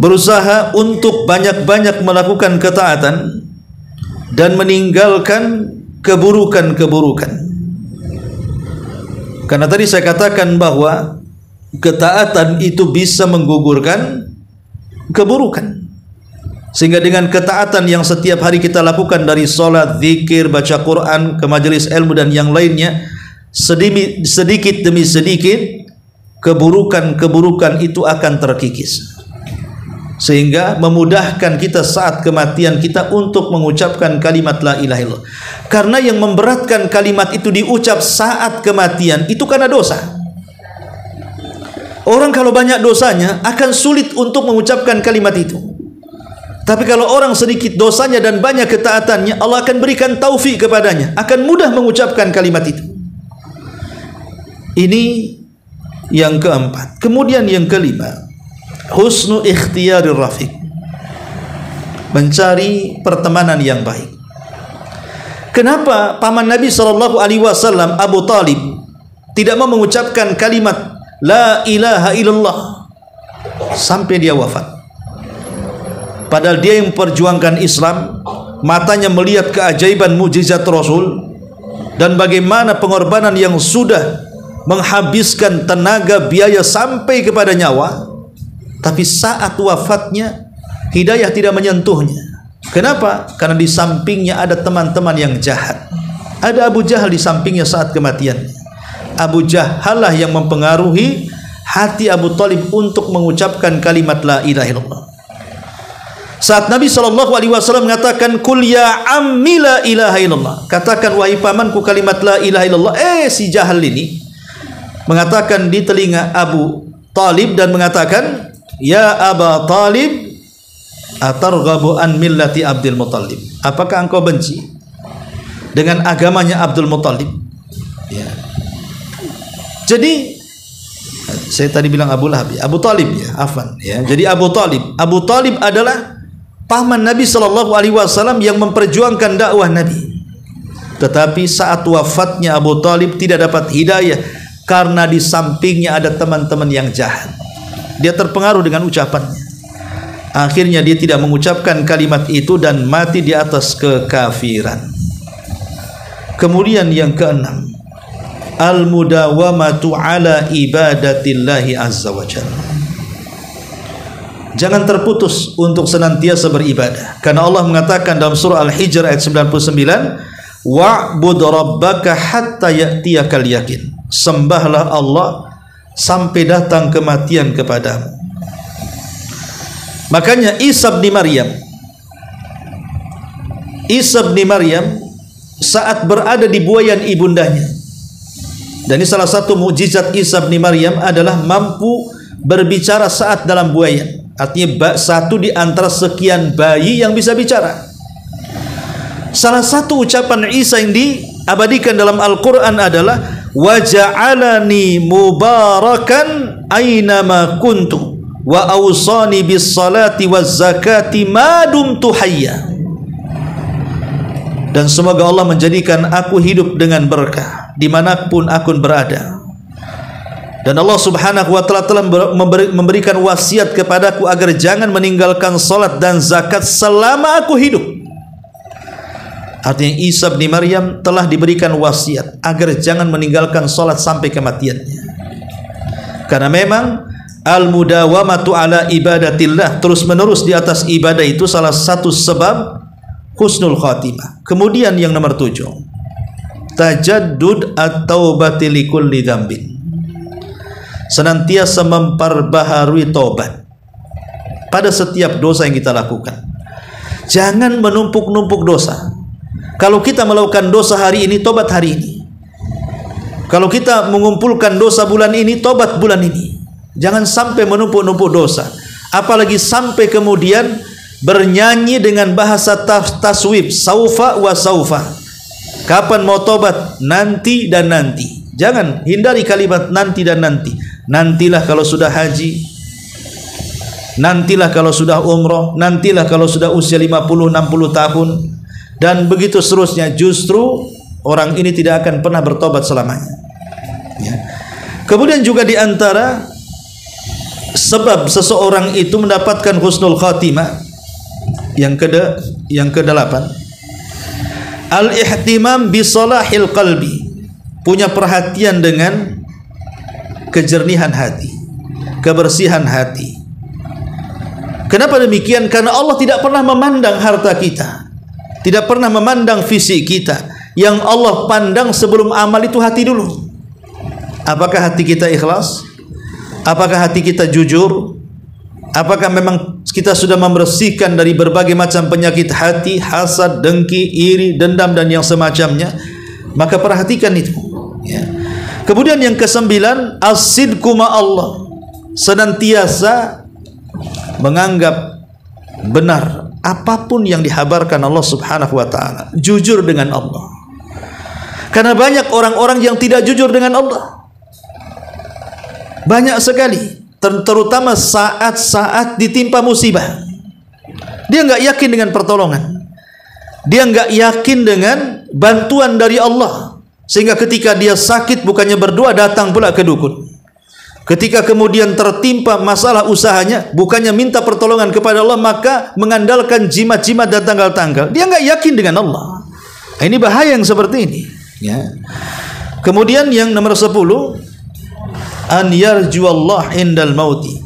B: Berusaha untuk banyak-banyak melakukan ketaatan dan meninggalkan keburukan-keburukan. Karena tadi saya katakan bahwa ketaatan itu bisa menggugurkan keburukan. Sehingga dengan ketaatan yang setiap hari kita lakukan dari sholat, zikir, baca Quran, ke majelis ilmu dan yang lainnya, sedikit demi sedikit keburukan-keburukan itu akan terkikis, sehingga memudahkan kita saat kematian kita untuk mengucapkan kalimat la ilaha illallah. Karena yang memberatkan kalimat itu diucap saat kematian itu karena dosa. Orang kalau banyak dosanya akan sulit untuk mengucapkan kalimat itu. Tapi kalau orang sedikit dosanya dan banyak ketaatannya, Allah akan berikan taufik kepadanya, akan mudah mengucapkan kalimat itu. Ini yang keempat. Kemudian yang kelima, husnu ikhtiyarir rafiq, mencari pertemanan yang baik. Kenapa paman Nabi SAW Abu Talib tidak mau mengucapkan kalimat la ilaha illallah sampai dia wafat? Padahal dia yang memperjuangkan Islam, matanya melihat keajaiban mukjizat Rasul dan bagaimana pengorbanan yang sudah menghabiskan tenaga, biaya sampai kepada nyawa. Tapi saat wafatnya hidayah tidak menyentuhnya. Kenapa? Karena di sampingnya ada teman-teman yang jahat. Ada Abu Jahal di sampingnya saat kematiannya. Abu Jahal lah yang mempengaruhi hati Abu Talib untuk mengucapkan kalimat la ilaha illallah. Saat Nabi SAW mengatakan kul ya ammi la ilaha illallah, katakan wahai pamanku kalimat la ilaha illallah, si Jahal ini mengatakan di telinga Abu Talib dan mengatakan, ya Aba Talib, atarghabu an millati Abdul Muttalib, apakah engkau benci dengan agamanya Abdul Muttalib? Ya. Jadi saya tadi bilang Abu Lahab, ya, Abu Talib, ya, afan, ya. Jadi Abu Talib adalah paman Nabi SAW yang memperjuangkan dakwah Nabi. Tetapi saat wafatnya Abu Talib tidak dapat hidayah karena di sampingnya ada teman-teman yang jahat. Dia terpengaruh dengan ucapannya. Akhirnya dia tidak mengucapkan kalimat itu dan mati di atas kekafiran. Kemudian yang keenam, al-mudawamatu ala ibadatillahi azza wa jalla. Jangan terputus untuk senantiasa beribadah. Karena Allah mengatakan dalam surah Al-Hijr ayat 99, wa'bud rabbaka hatta ya'tiyakal yakin. Sembahlah Allah sampai datang kematian kepadamu. Makanya Isa bin Maryam saat berada di buayan ibundanya, dan ini salah satu mukjizat Isa bin Maryam adalah mampu berbicara saat dalam buayan. Artinya satu di antara sekian bayi yang bisa bicara. Salah satu ucapan Isa yang diabadikan dalam Al-Quran adalah waja'alani mubarakan aynama kuntu wa awsani bis salati waz zakati ma dumtu hayya. Dan semoga Allah menjadikan aku hidup dengan berkah dimanapun aku berada. Dan Allah Subhanahu wa ta'ala telah memberikan wasiat kepadaku agar jangan meninggalkan salat dan zakat selama aku hidup. Artinya Isa bin Maryam telah diberikan wasiat agar jangan meninggalkan salat sampai kematiannya. Karena memang al-mudawamatu ala ibadatillah, terus menerus di atas ibadah itu salah satu sebab husnul khatimah. Kemudian yang nomor 7, tajaddud at-taubati likulli dzambin. Senantiasa memperbaharui taubat pada setiap dosa yang kita lakukan. Jangan menumpuk-numpuk dosa. Kalau kita melakukan dosa hari ini, tobat hari ini. Kalau kita mengumpulkan dosa bulan ini, tobat bulan ini. Jangan sampai menumpuk-numpuk dosa. Apalagi sampai kemudian bernyanyi dengan bahasa taswib, saufa wa saufa. Kapan mau tobat? Nanti dan nanti. Jangan hindari kalimat nanti dan nanti. Nantilah kalau sudah haji, nantilah kalau sudah umroh, nantilah kalau sudah usia 50-60 tahun, dan begitu seterusnya. Justru orang ini tidak akan pernah bertobat selamanya. Ya. Kemudian juga di antara sebab seseorang itu mendapatkan husnul khatimah yang ke-8, al-ihtimam bi salahil qalbi, punya perhatian dengan kejernihan hati, kebersihan hati. Kenapa demikian? Karena Allah tidak pernah memandang harta kita, tidak pernah memandang fisik kita. Yang Allah pandang sebelum amal itu hati dulu. Apakah hati kita ikhlas? Apakah hati kita jujur? Apakah memang kita sudah membersihkan dari berbagai macam penyakit hati, hasad, dengki, iri, dendam, dan yang semacamnya? Maka perhatikan itu. Ya. Kemudian yang ke-9, as-sidqu ma'allah, senantiasa menganggap benar apapun yang dihabarkan Allah Subhanahu wa ta'ala, jujur dengan Allah. Karena banyak orang-orang yang tidak jujur dengan Allah, banyak sekali, terutama saat-saat ditimpa musibah. Dia nggak yakin dengan pertolongan, dia nggak yakin dengan bantuan dari Allah, sehingga ketika dia sakit bukannya berdoa, datang pula ke dukun. Ketika kemudian tertimpa masalah usahanya, bukannya minta pertolongan kepada Allah, maka mengandalkan jimat-jimat dan tanggal-tanggal. Dia nggak yakin dengan Allah. Nah, ini bahaya yang seperti ini. Ya. Kemudian yang nomor 10, an yarjuallah indal mauti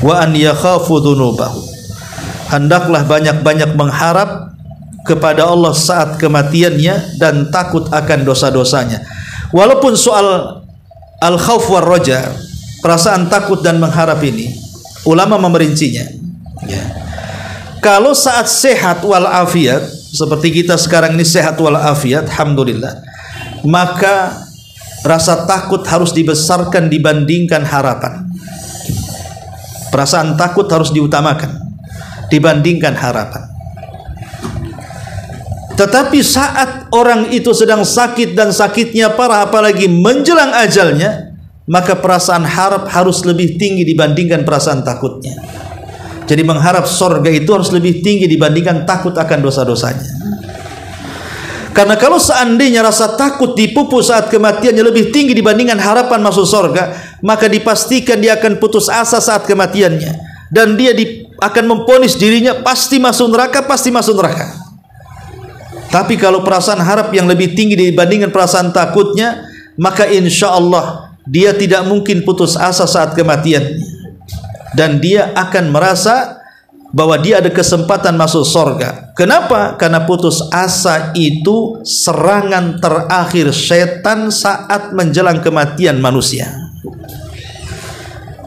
B: wa an yakhafu dhunubahu. Hendaklah banyak-banyak mengharap kepada Allah saat kematiannya dan takut akan dosa-dosanya. Walaupun soal al-khauf war raja, perasaan takut dan mengharap ini, ulama memerincinya. Ya. Kalau saat sehat wal afiat, seperti kita sekarang ini sehat wal afiat, alhamdulillah, maka rasa takut harus dibesarkan dibandingkan harapan. Perasaan takut harus diutamakan dibandingkan harapan. Tetapi saat orang itu sedang sakit dan sakitnya parah, apalagi menjelang ajalnya, maka perasaan harap harus lebih tinggi dibandingkan perasaan takutnya. Jadi mengharap surga itu harus lebih tinggi dibandingkan takut akan dosa-dosanya. Karena kalau seandainya rasa takut dipupuk saat kematiannya lebih tinggi dibandingkan harapan masuk surga, maka dipastikan dia akan putus asa saat kematiannya, dan dia akan memvonis dirinya pasti masuk neraka, pasti masuk neraka. Tapi kalau perasaan harap yang lebih tinggi dibandingkan perasaan takutnya, maka insya Allah dia tidak mungkin putus asa saat kematiannya, dan dia akan merasa bahwa dia ada kesempatan masuk surga. Kenapa? Karena putus asa itu serangan terakhir setan saat menjelang kematian manusia.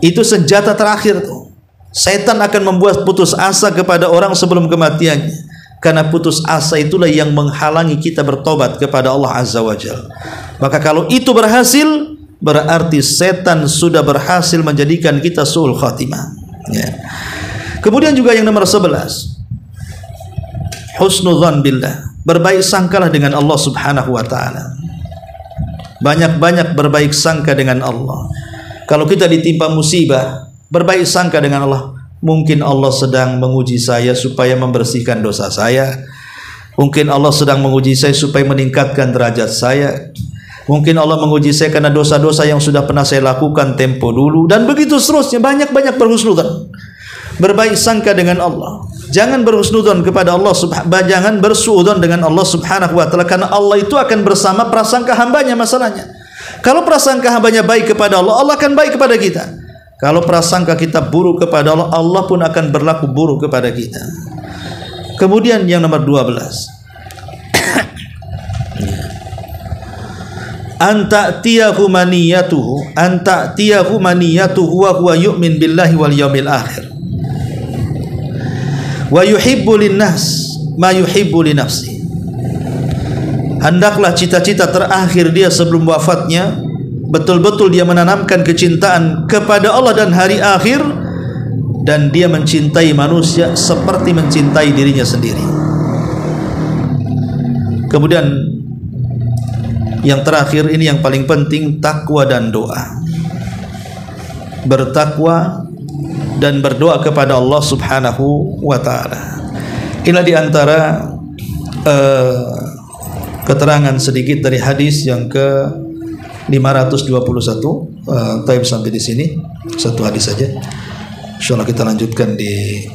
B: Itu senjata terakhir tuh. Setan akan membuat putus asa kepada orang sebelum kematiannya. Karena putus asa itulah yang menghalangi kita bertobat kepada Allah Azza wa Jalla. Maka kalau itu berhasil, berarti setan sudah berhasil menjadikan kita su'ul khatimah. Ya. Kemudian juga yang nomor 11, husnudzan billah, berbaik sangkalah dengan Allah Subhanahu wa ta'ala. Banyak-banyak berbaik sangka dengan Allah. Kalau kita ditimpa musibah, berbaik sangka dengan Allah. Mungkin Allah sedang menguji saya supaya membersihkan dosa saya. Mungkin Allah sedang menguji saya supaya meningkatkan derajat saya. Mungkin Allah menguji saya karena dosa-dosa yang sudah pernah saya lakukan tempo dulu, dan begitu seterusnya. Banyak-banyak berhusnudzan, berbaik sangka dengan Allah. Jangan berhusnudzan kepada Allah, jangan bersuudzon dengan Allah Subhanahu wa ta'ala, karena Allah itu akan bersama prasangka hambanya. Masalahnya, kalau prasangka hambanya baik kepada Allah, Allah akan baik kepada kita. Kalau prasangka kita buruk kepada Allah, Allah pun akan berlaku buruk kepada kita. Kemudian yang nomor 12, anta'tiyahu maniyatuhu wa huwa yu'min billahi wal yawmil akhir wa yuhibbu linnas ma yuhibbu li nafsi. Hendaklah cita-cita terakhir dia sebelum wafatnya betul-betul dia menanamkan kecintaan kepada Allah dan hari akhir, dan dia mencintai manusia seperti mencintai dirinya sendiri. Kemudian Yang terakhir ini yang paling penting, takwa dan doa. Bertakwa dan berdoa kepada Allah Subhanahu wa taala. Inilah di antara keterangan sedikit dari hadis yang ke 521. Taib sampai di sini satu hadis saja. Insyaallah kita lanjutkan di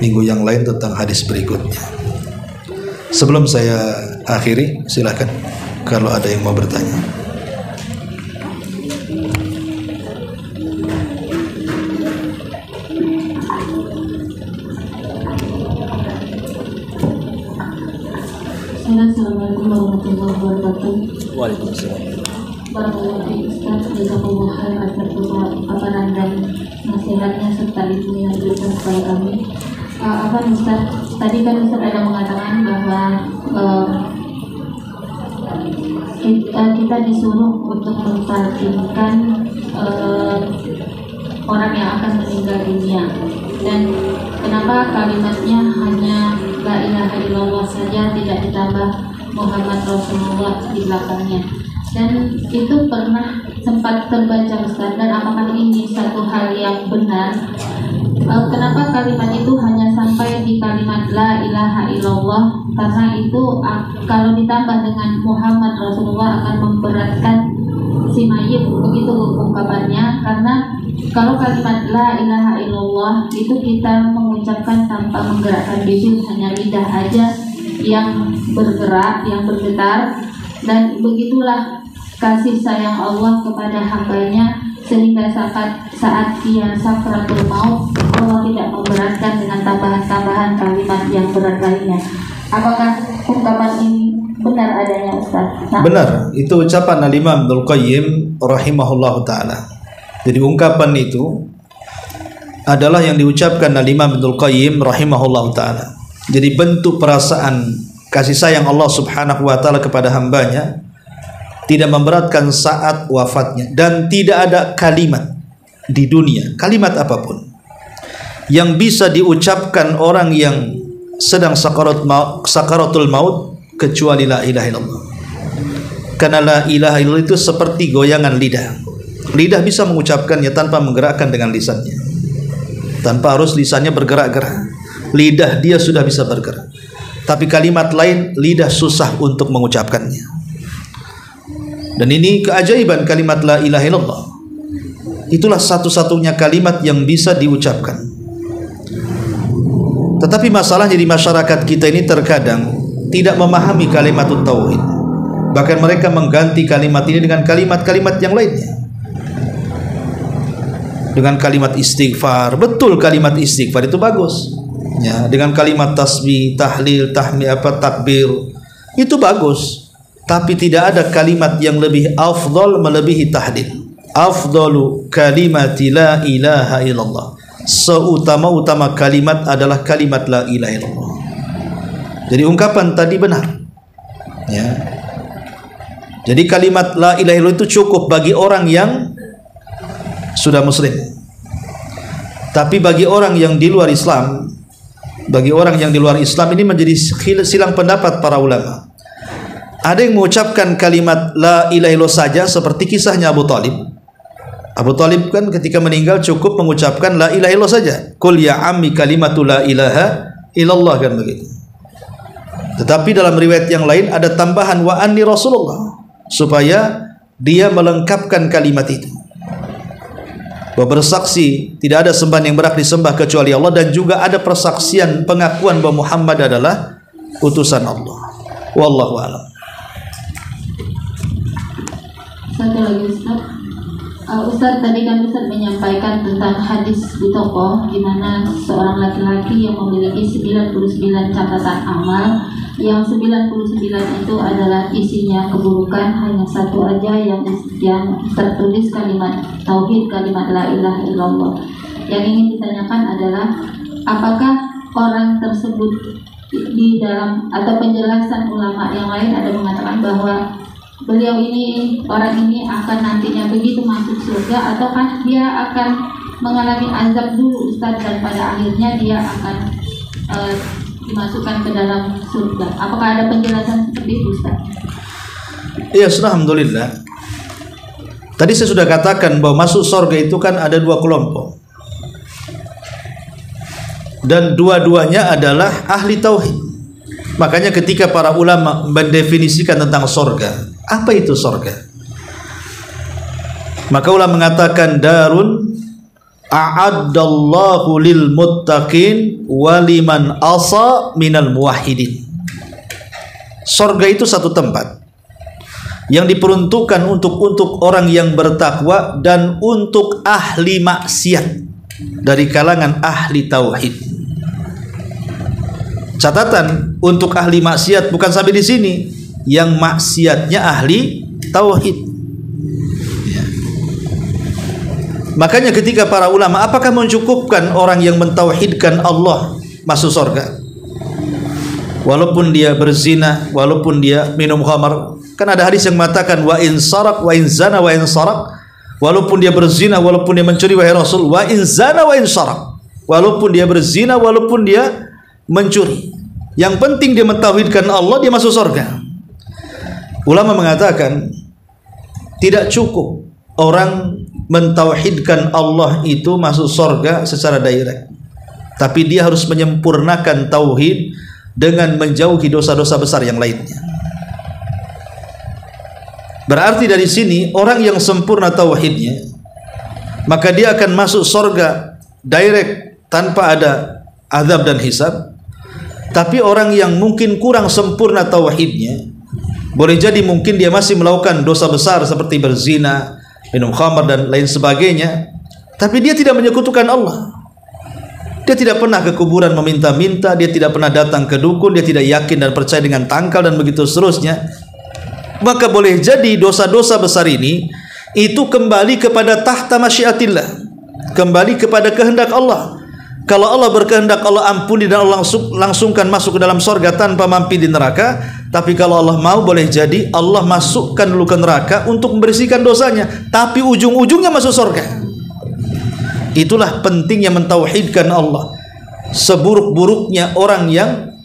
B: minggu yang lain tentang hadis berikutnya. Sebelum saya akhiri, silakan kalau ada yang mau bertanya.
A: Assalamualaikum warahmatullahi wabarakatuh.
B: Waalaikumsalam.
A: Barakallahu Ustaz, jazakallahu khairan atas paparan dan nasihatnya serta ilmu yang diberikan kepada kami. Ustaz, tadi kan Ustaz ada mengatakan bahwa kita disuruh untuk mentalkinkan orang yang akan meninggal dunia, dan kenapa kalimatnya hanya la ilaha illallah saja, tidak ditambah Muhammad Rasulullah di belakangnya? Dan itu pernah sempat terbaca Ustaz, dan apakah ini satu hal yang benar? Kenapa kalimat itu hanya sampai di kalimat la ilaha illallah? Karena itu kalau ditambah dengan Muhammad Rasulullah akan memberatkan si mayit, begitu ungkapannya. Karena kalau kalimat la ilaha illallah itu kita mengucapkan tanpa menggerakkan bibir, hanya lidah aja yang bergerak, yang bergetar, dan begitulah kasih sayang Allah kepada hambanya, sehingga saat dia sakratul maut, Allah tidak memberatkan dengan tambahan-tambahan kalimat yang berat lainnya. Apakah ungkapan ini benar adanya Ustaz?
B: Benar, itu ucapan Al-Imam Ibnul Qayyim rahimahullahu ta'ala. Jadi ungkapan itu adalah yang diucapkan Al-Imam Ibnul Qayyim rahimahullahu ta'ala. Jadi bentuk perasaan kasih sayang Allah subhanahu wa ta'ala kepada hambanya, tidak memberatkan saat wafatnya. Dan tidak ada kalimat di dunia, kalimat apapun, yang bisa diucapkan orang yang sedang sakaratul maut kecuali la ilaha illallah. Karena la ilaha illallah itu seperti goyangan lidah. Lidah bisa mengucapkannya tanpa menggerakkan dengan lisannya, tanpa harus lisannya bergerak-gerak. Lidah dia sudah bisa bergerak. Tapi kalimat lain, lidah susah untuk mengucapkannya. Dan ini keajaiban kalimat la ilaha illallah. Itulah satu-satunya kalimat yang bisa diucapkan. Tetapi masalahnya di masyarakat kita ini terkadang tidak memahami kalimat tauhid. Bahkan mereka mengganti kalimat ini dengan kalimat-kalimat yang lainnya. Dengan kalimat istighfar, betul kalimat istighfar itu bagus. Ya, dengan kalimat tasbih, tahlil, tahmid, takbir, itu bagus. Tapi tidak ada kalimat yang lebih afdal melebihi tahlil. Afdalu kalimati la ilaha illallah. Seutama-utama kalimat adalah kalimat la ilaha illallah. Jadi ungkapan tadi benar. Ya. Jadi kalimat la ilaha illallah itu cukup bagi orang yang sudah muslim. Tapi bagi orang yang di luar Islam, bagi orang yang di luar Islam ini menjadi silang pendapat para ulama. Ada yang mengucapkan kalimat la ilaha illallah saja seperti kisahnya Abu Talib. Abu Talib kan ketika meninggal cukup mengucapkan la ilaha illallah saja. Qul ya ammi kalimatu la ilaha illallah, kan begitu. Tetapi dalam riwayat yang lain ada tambahan wa anni Rasulullah, supaya dia melengkapkan kalimat itu. Bahwa bersaksi tidak ada sembahan yang berhak disembah kecuali Allah, dan juga ada persaksian pengakuan bahwa Muhammad adalah utusan Allah. Wallahu a'lam.
A: Satu lagi Ustaz, tadi kan Ustaz menyampaikan tentang hadis di toko, di mana seorang laki-laki yang memiliki 99 catatan amal, yang 99 itu adalah isinya keburukan, hanya satu aja yang tertulis kalimat tauhid, kalimat la ilaha illallah. Yang ingin ditanyakan adalah apakah orang tersebut di dalam atau penjelasan ulama yang lain ada mengatakan bahwa beliau ini, orang ini akan nantinya begitu masuk surga, ataukah dia akan mengalami azab dulu Ustaz, dan pada akhirnya dia akan dimasukkan ke dalam surga. Apakah ada penjelasan seperti itu, Ustaz?
B: Iya, alhamdulillah. Tadi saya sudah katakan bahwa masuk surga itu kan ada dua kelompok. Dan dua-duanya adalah ahli tauhid. Makanya ketika para ulama mendefinisikan tentang surga, apa itu surga? Maka ulama mengatakan darun a'addallahu lil muttaqin waliman asa minal muwahhidin. Surga itu satu tempat yang diperuntukkan untuk orang yang bertakwa dan untuk ahli maksiat dari kalangan ahli tauhid. Catatan untuk ahli maksiat bukan sampai di sini, yang maksiatnya ahli tauhid. Ya. Makanya ketika para ulama, apakah mencukupkan orang yang mentauhidkan Allah masuk surga? Walaupun dia berzina, walaupun dia minum khamar. Kan ada hadis yang mengatakan wa in sarak wa in zana wa in sarak, walaupun dia berzina, walaupun dia mencuri, wahai Rasul, wa in zana wa in sarak, walaupun dia berzina, walaupun dia mencuri, yang penting dia mentauhidkan Allah, dia masuk surga. Ulama mengatakan tidak cukup orang mentauhidkan Allah itu masuk surga secara direct, tapi dia harus menyempurnakan tauhid dengan menjauhi dosa-dosa besar yang lainnya. Berarti dari sini orang yang sempurna tauhidnya, maka dia akan masuk surga direct tanpa ada azab dan hisab. Tapi orang yang mungkin kurang sempurna tauhidnya, boleh jadi mungkin dia masih melakukan dosa besar seperti berzina, minum khamar dan lain sebagainya, tapi dia tidak menyekutukan Allah. Dia tidak pernah ke kuburan meminta-minta, dia tidak pernah datang ke dukun, dia tidak yakin dan percaya dengan tangkal dan begitu seterusnya. Maka boleh jadi dosa-dosa besar ini itu kembali kepada tahta masyiatillah, kembali kepada kehendak Allah. Kalau Allah berkehendak, Allah ampuni dan Allah langsungkan masuk ke dalam surga tanpa mampir di neraka. Tapi kalau Allah mau, boleh jadi Allah masukkan dulu ke neraka untuk membersihkan dosanya, tapi ujung-ujungnya masuk surga. Itulah pentingnya mentauhidkan Allah. Seburuk-buruknya orang yang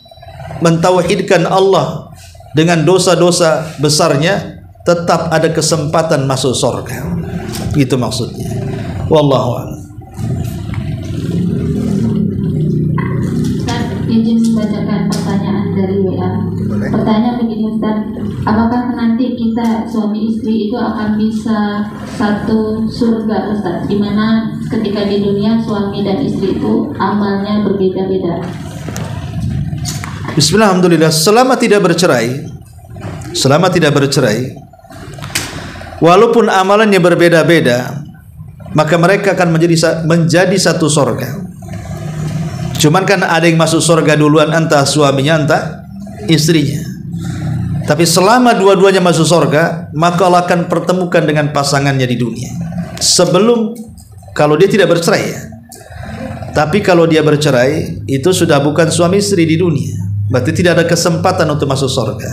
B: mentauhidkan Allah dengan dosa-dosa besarnya, tetap ada kesempatan masuk surga. Itu maksudnya. Wallahu a'lam.
A: Izin membacakan pertanyaan dari WA. Pertanyaan begini, Ustaz, apakah nanti kita suami istri itu akan bisa satu surga, Ustaz, di mana ketika di dunia suami dan istri itu amalnya berbeda-beda?
B: Bismillah, alhamdulillah. Selama tidak bercerai, walaupun amalannya berbeda-beda, maka mereka akan menjadi satu surga. Cuman kan ada yang masuk surga duluan, entah suaminya entah istrinya. Tapi selama dua-duanya masuk surga, maka Allah akan pertemukan dengan pasangannya di dunia. Sebelum, kalau dia tidak bercerai ya. Tapi kalau dia bercerai, itu sudah bukan suami istri di dunia. Berarti tidak ada kesempatan untuk masuk surga.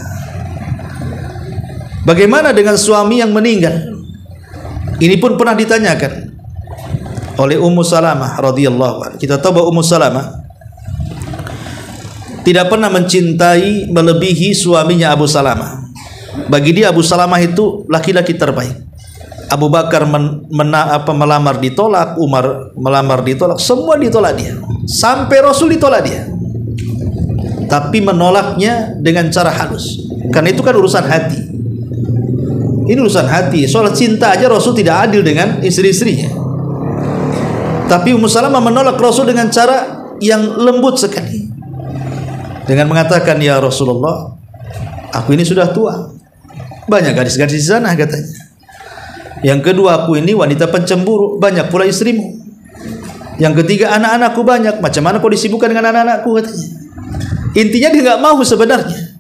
B: Bagaimana dengan suami yang meninggal? Ini pun pernah ditanyakan oleh Ummu Salamah radhiyallahu anha. Kita tahu bahwa Ummu Salamah tidak pernah mencintai melebihi suaminya Abu Salamah. Bagi dia Abu Salamah itu laki-laki terbaik. Abu Bakar melamar ditolak, Umar melamar ditolak, semua ditolak dia. Sampai Rasul ditolak dia. Tapi menolaknya dengan cara halus. Karena itu kan urusan hati. Ini urusan hati. Soal cinta aja Rasul tidak adil dengan istri-istrinya. Tapi Ummu Salamah menolak Rasul dengan cara yang lembut sekali, dengan mengatakan, ya Rasulullah, aku ini sudah tua, banyak gadis-gadis di sana katanya. Yang kedua, aku ini wanita pencemburu, banyak pula istrimu. Yang ketiga, anak-anakku banyak, macam mana kau disibukkan dengan anak-anakku katanya. Intinya dia nggak mau sebenarnya.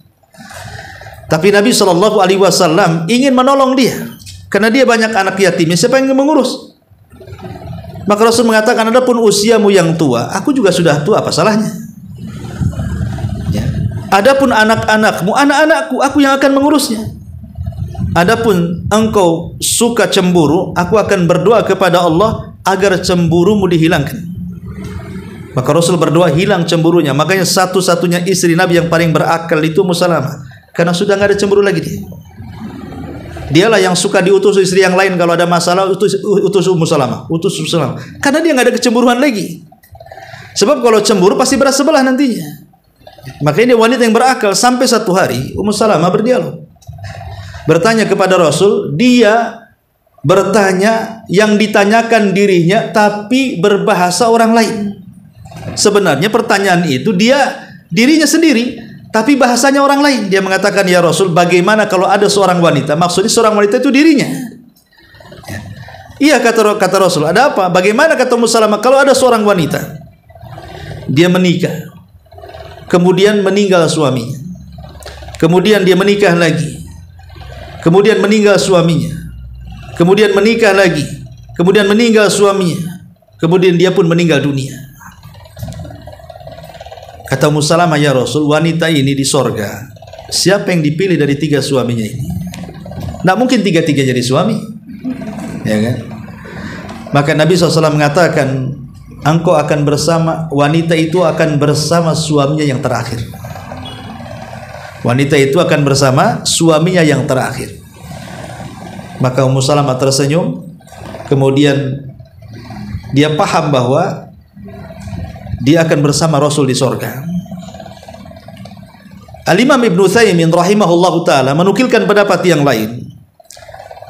B: Tapi Nabi SAW ingin menolong dia, karena dia banyak anak yatimnya, siapa yang mengurus? Maka Rasul mengatakan, adapun usiamu yang tua, aku juga sudah tua, apa salahnya? Ya. Adapun anak-anakmu, anak-anakku, aku yang akan mengurusnya. Adapun engkau suka cemburu, aku akan berdoa kepada Allah agar cemburumu dihilangkan. Maka Rasul berdoa hilang cemburunya. Makanya satu-satunya istri Nabi yang paling berakal itu Ummu Salamah, karena sudah nggak ada cemburu lagi dia. Dialah yang suka diutus istri yang lain kalau ada masalah, utus Ummu Salamah, utus Ummu Salamah. Karena dia nggak ada kecemburuan lagi. Sebab kalau cemburu pasti berat sebelah nantinya. Makanya dia wanita yang berakal. Sampai satu hari Ummu Salamah berdialog, bertanya kepada Rasul. Dia bertanya yang ditanyakan dirinya tapi berbahasa orang lain. Sebenarnya pertanyaan itu dirinya sendiri, tapi bahasanya orang lain. Dia mengatakan, ya Rasul, bagaimana kalau ada seorang wanita? Maksudnya seorang wanita itu dirinya. Iya, kata Rasul, ada apa? Bagaimana, kata Ummu Salamah, kalau ada seorang wanita, dia menikah, kemudian meninggal suaminya, kemudian dia menikah lagi, kemudian meninggal suaminya, kemudian menikah lagi, kemudian meninggal suaminya, kemudian dia pun meninggal dunia. Kata Ummu Salamah, ya Rasul, wanita ini di sorga, siapa yang dipilih dari 3 suaminya ini? Tidak mungkin 3-3 jadi suami, ya kan? Maka Nabi SAW mengatakan, engkau akan bersama, wanita itu akan bersama suaminya yang terakhir. Wanita itu akan bersama suaminya yang terakhir. Maka Ummu Salamah tersenyum, kemudian dia paham bahwa dia akan bersama Rasul di sorga. Al-Imam Ibn Utsaimin rahimahullahu ta'ala menukilkan pendapat yang lain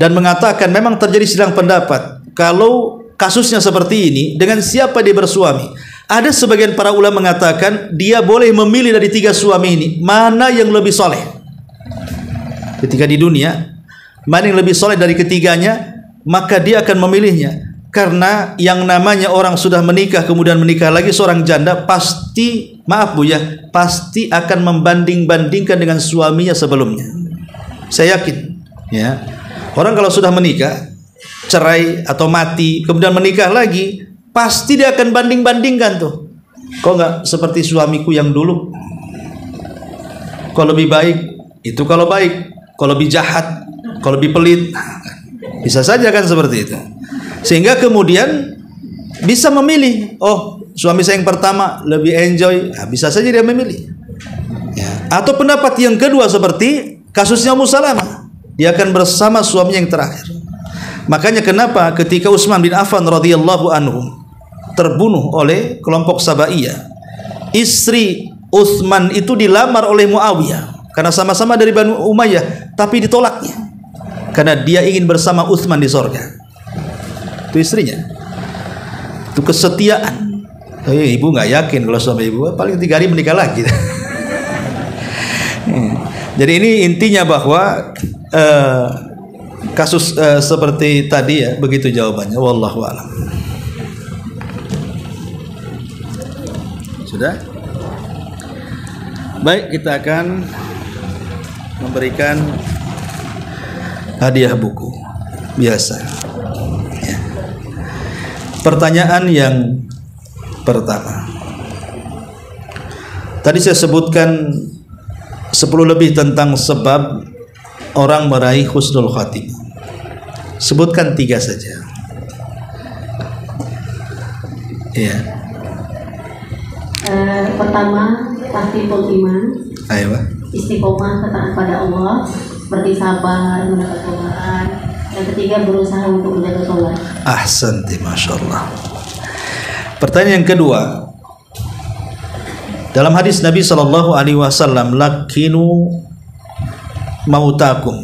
B: dan mengatakan memang terjadi silang pendapat kalau kasusnya seperti ini, dengan siapa dia bersuami. Ada sebagian para ulama mengatakan dia boleh memilih dari 3 suami ini mana yang lebih soleh ketika di dunia, mana yang lebih soleh dari ketiganya, maka dia akan memilihnya. Karena yang namanya orang sudah menikah kemudian menikah lagi seorang janda, pasti, maaf Bu ya, pasti akan membanding-bandingkan dengan suaminya sebelumnya. Saya yakin ya, orang kalau sudah menikah, cerai atau mati kemudian menikah lagi, pasti dia akan banding-bandingkan tuh. Kok nggak seperti suamiku yang dulu? Kok lebih baik? Itu kalau baik. Kalau lebih jahat, kalau lebih pelit, bisa saja kan seperti itu. Sehingga kemudian bisa memilih, oh suami saya yang pertama lebih enjoy, nah, bisa saja dia memilih ya. Atau pendapat yang kedua seperti kasusnya Ummu Salamah, dia akan bersama suaminya yang terakhir. Makanya kenapa ketika Utsman bin Affan radhiyallahu anhu terbunuh oleh kelompok Sabaiyah, istri Utsman itu dilamar oleh Muawiyah karena sama-sama dari Banu Umayyah, tapi ditolaknya karena dia ingin bersama Utsman di sorga. Itu istrinya, itu kesetiaan. Ibu nggak yakin kalau suami ibu paling 3 hari menikah lagi. Jadi ini intinya bahwa kasus seperti tadi ya, begitu jawabannya. Wallahu a'lam. Sudah? Baik, kita akan memberikan hadiah buku biasa. Ya. Pertanyaan yang pertama. Tadi saya sebutkan 10 lebih tentang sebab orang meraih husnul khatimah. Sebutkan 3 saja. Iya.
A: Pertama, tahqiqul iman.
B: Ayo, Pak.
A: Istiqomah ketaatan pada Allah, seperti sabar, mendapat cobaan. Yang ketiga, berusaha untuk menjaga sholat.
B: Ahsanti, masya Allah. Pertanyaan yang kedua, dalam hadis Nabi SAW, lakinu mautakum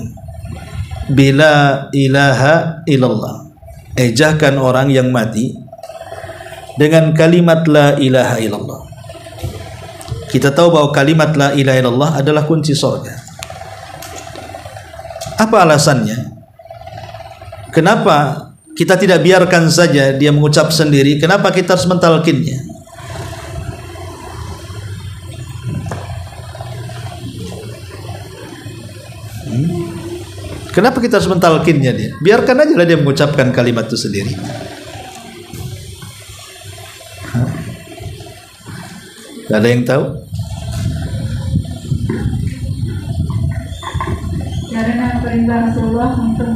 B: bila ilaha illallah, ejahkan orang yang mati dengan kalimat la ilaha illallah. Kita tahu bahwa kalimat la ilaha illallah adalah kunci surga. Apa alasannya? Kenapa kita tidak biarkan saja dia mengucap sendiri? Kenapa kita harus mentalkinnya? Kenapa kita harus mentalkinnya dia? Biarkan aja lah dia mengucapkan kalimat itu sendiri. Gak ada yang tahu?
C: Karena perintah Rasulullah untuk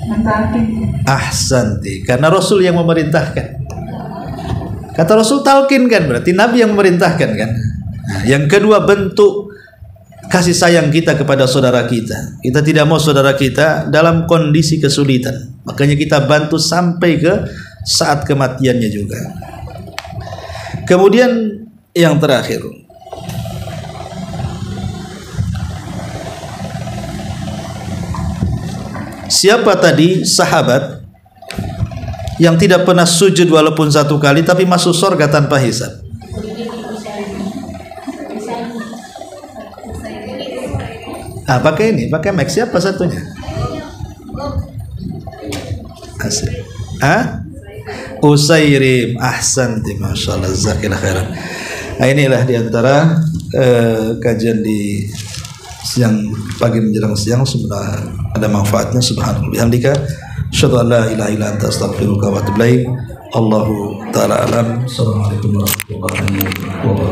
C: mentalkin.
B: Ahsanti, karena Rasul yang memerintahkan. Kata Rasul talkin kan, berarti Nabi yang memerintahkan kan. Nah, yang kedua bentuk kasih sayang kita kepada saudara kita. Kita tidak mau saudara kita dalam kondisi kesulitan. Makanya kita bantu sampai ke saat kematiannya juga. Kemudian yang terakhir, siapa tadi sahabat yang tidak pernah sujud walaupun satu kali tapi masuk surga tanpa hisab? Pakai ini, pakai mic. Siapa satunya? Asik. Usairim. Ahsanti, masyaallah, jazakallahu khairan. Nah, inilah diantara kajian di siang pagi menjelang siang, semoga ada manfaatnya. Subhanallah bihamdika, asyhadu an la ilaha illa anta, astaghfiruka wa atubu ilaik. Allahu ta'ala alam. Assalamualaikum warahmatullahi wabarakatuh.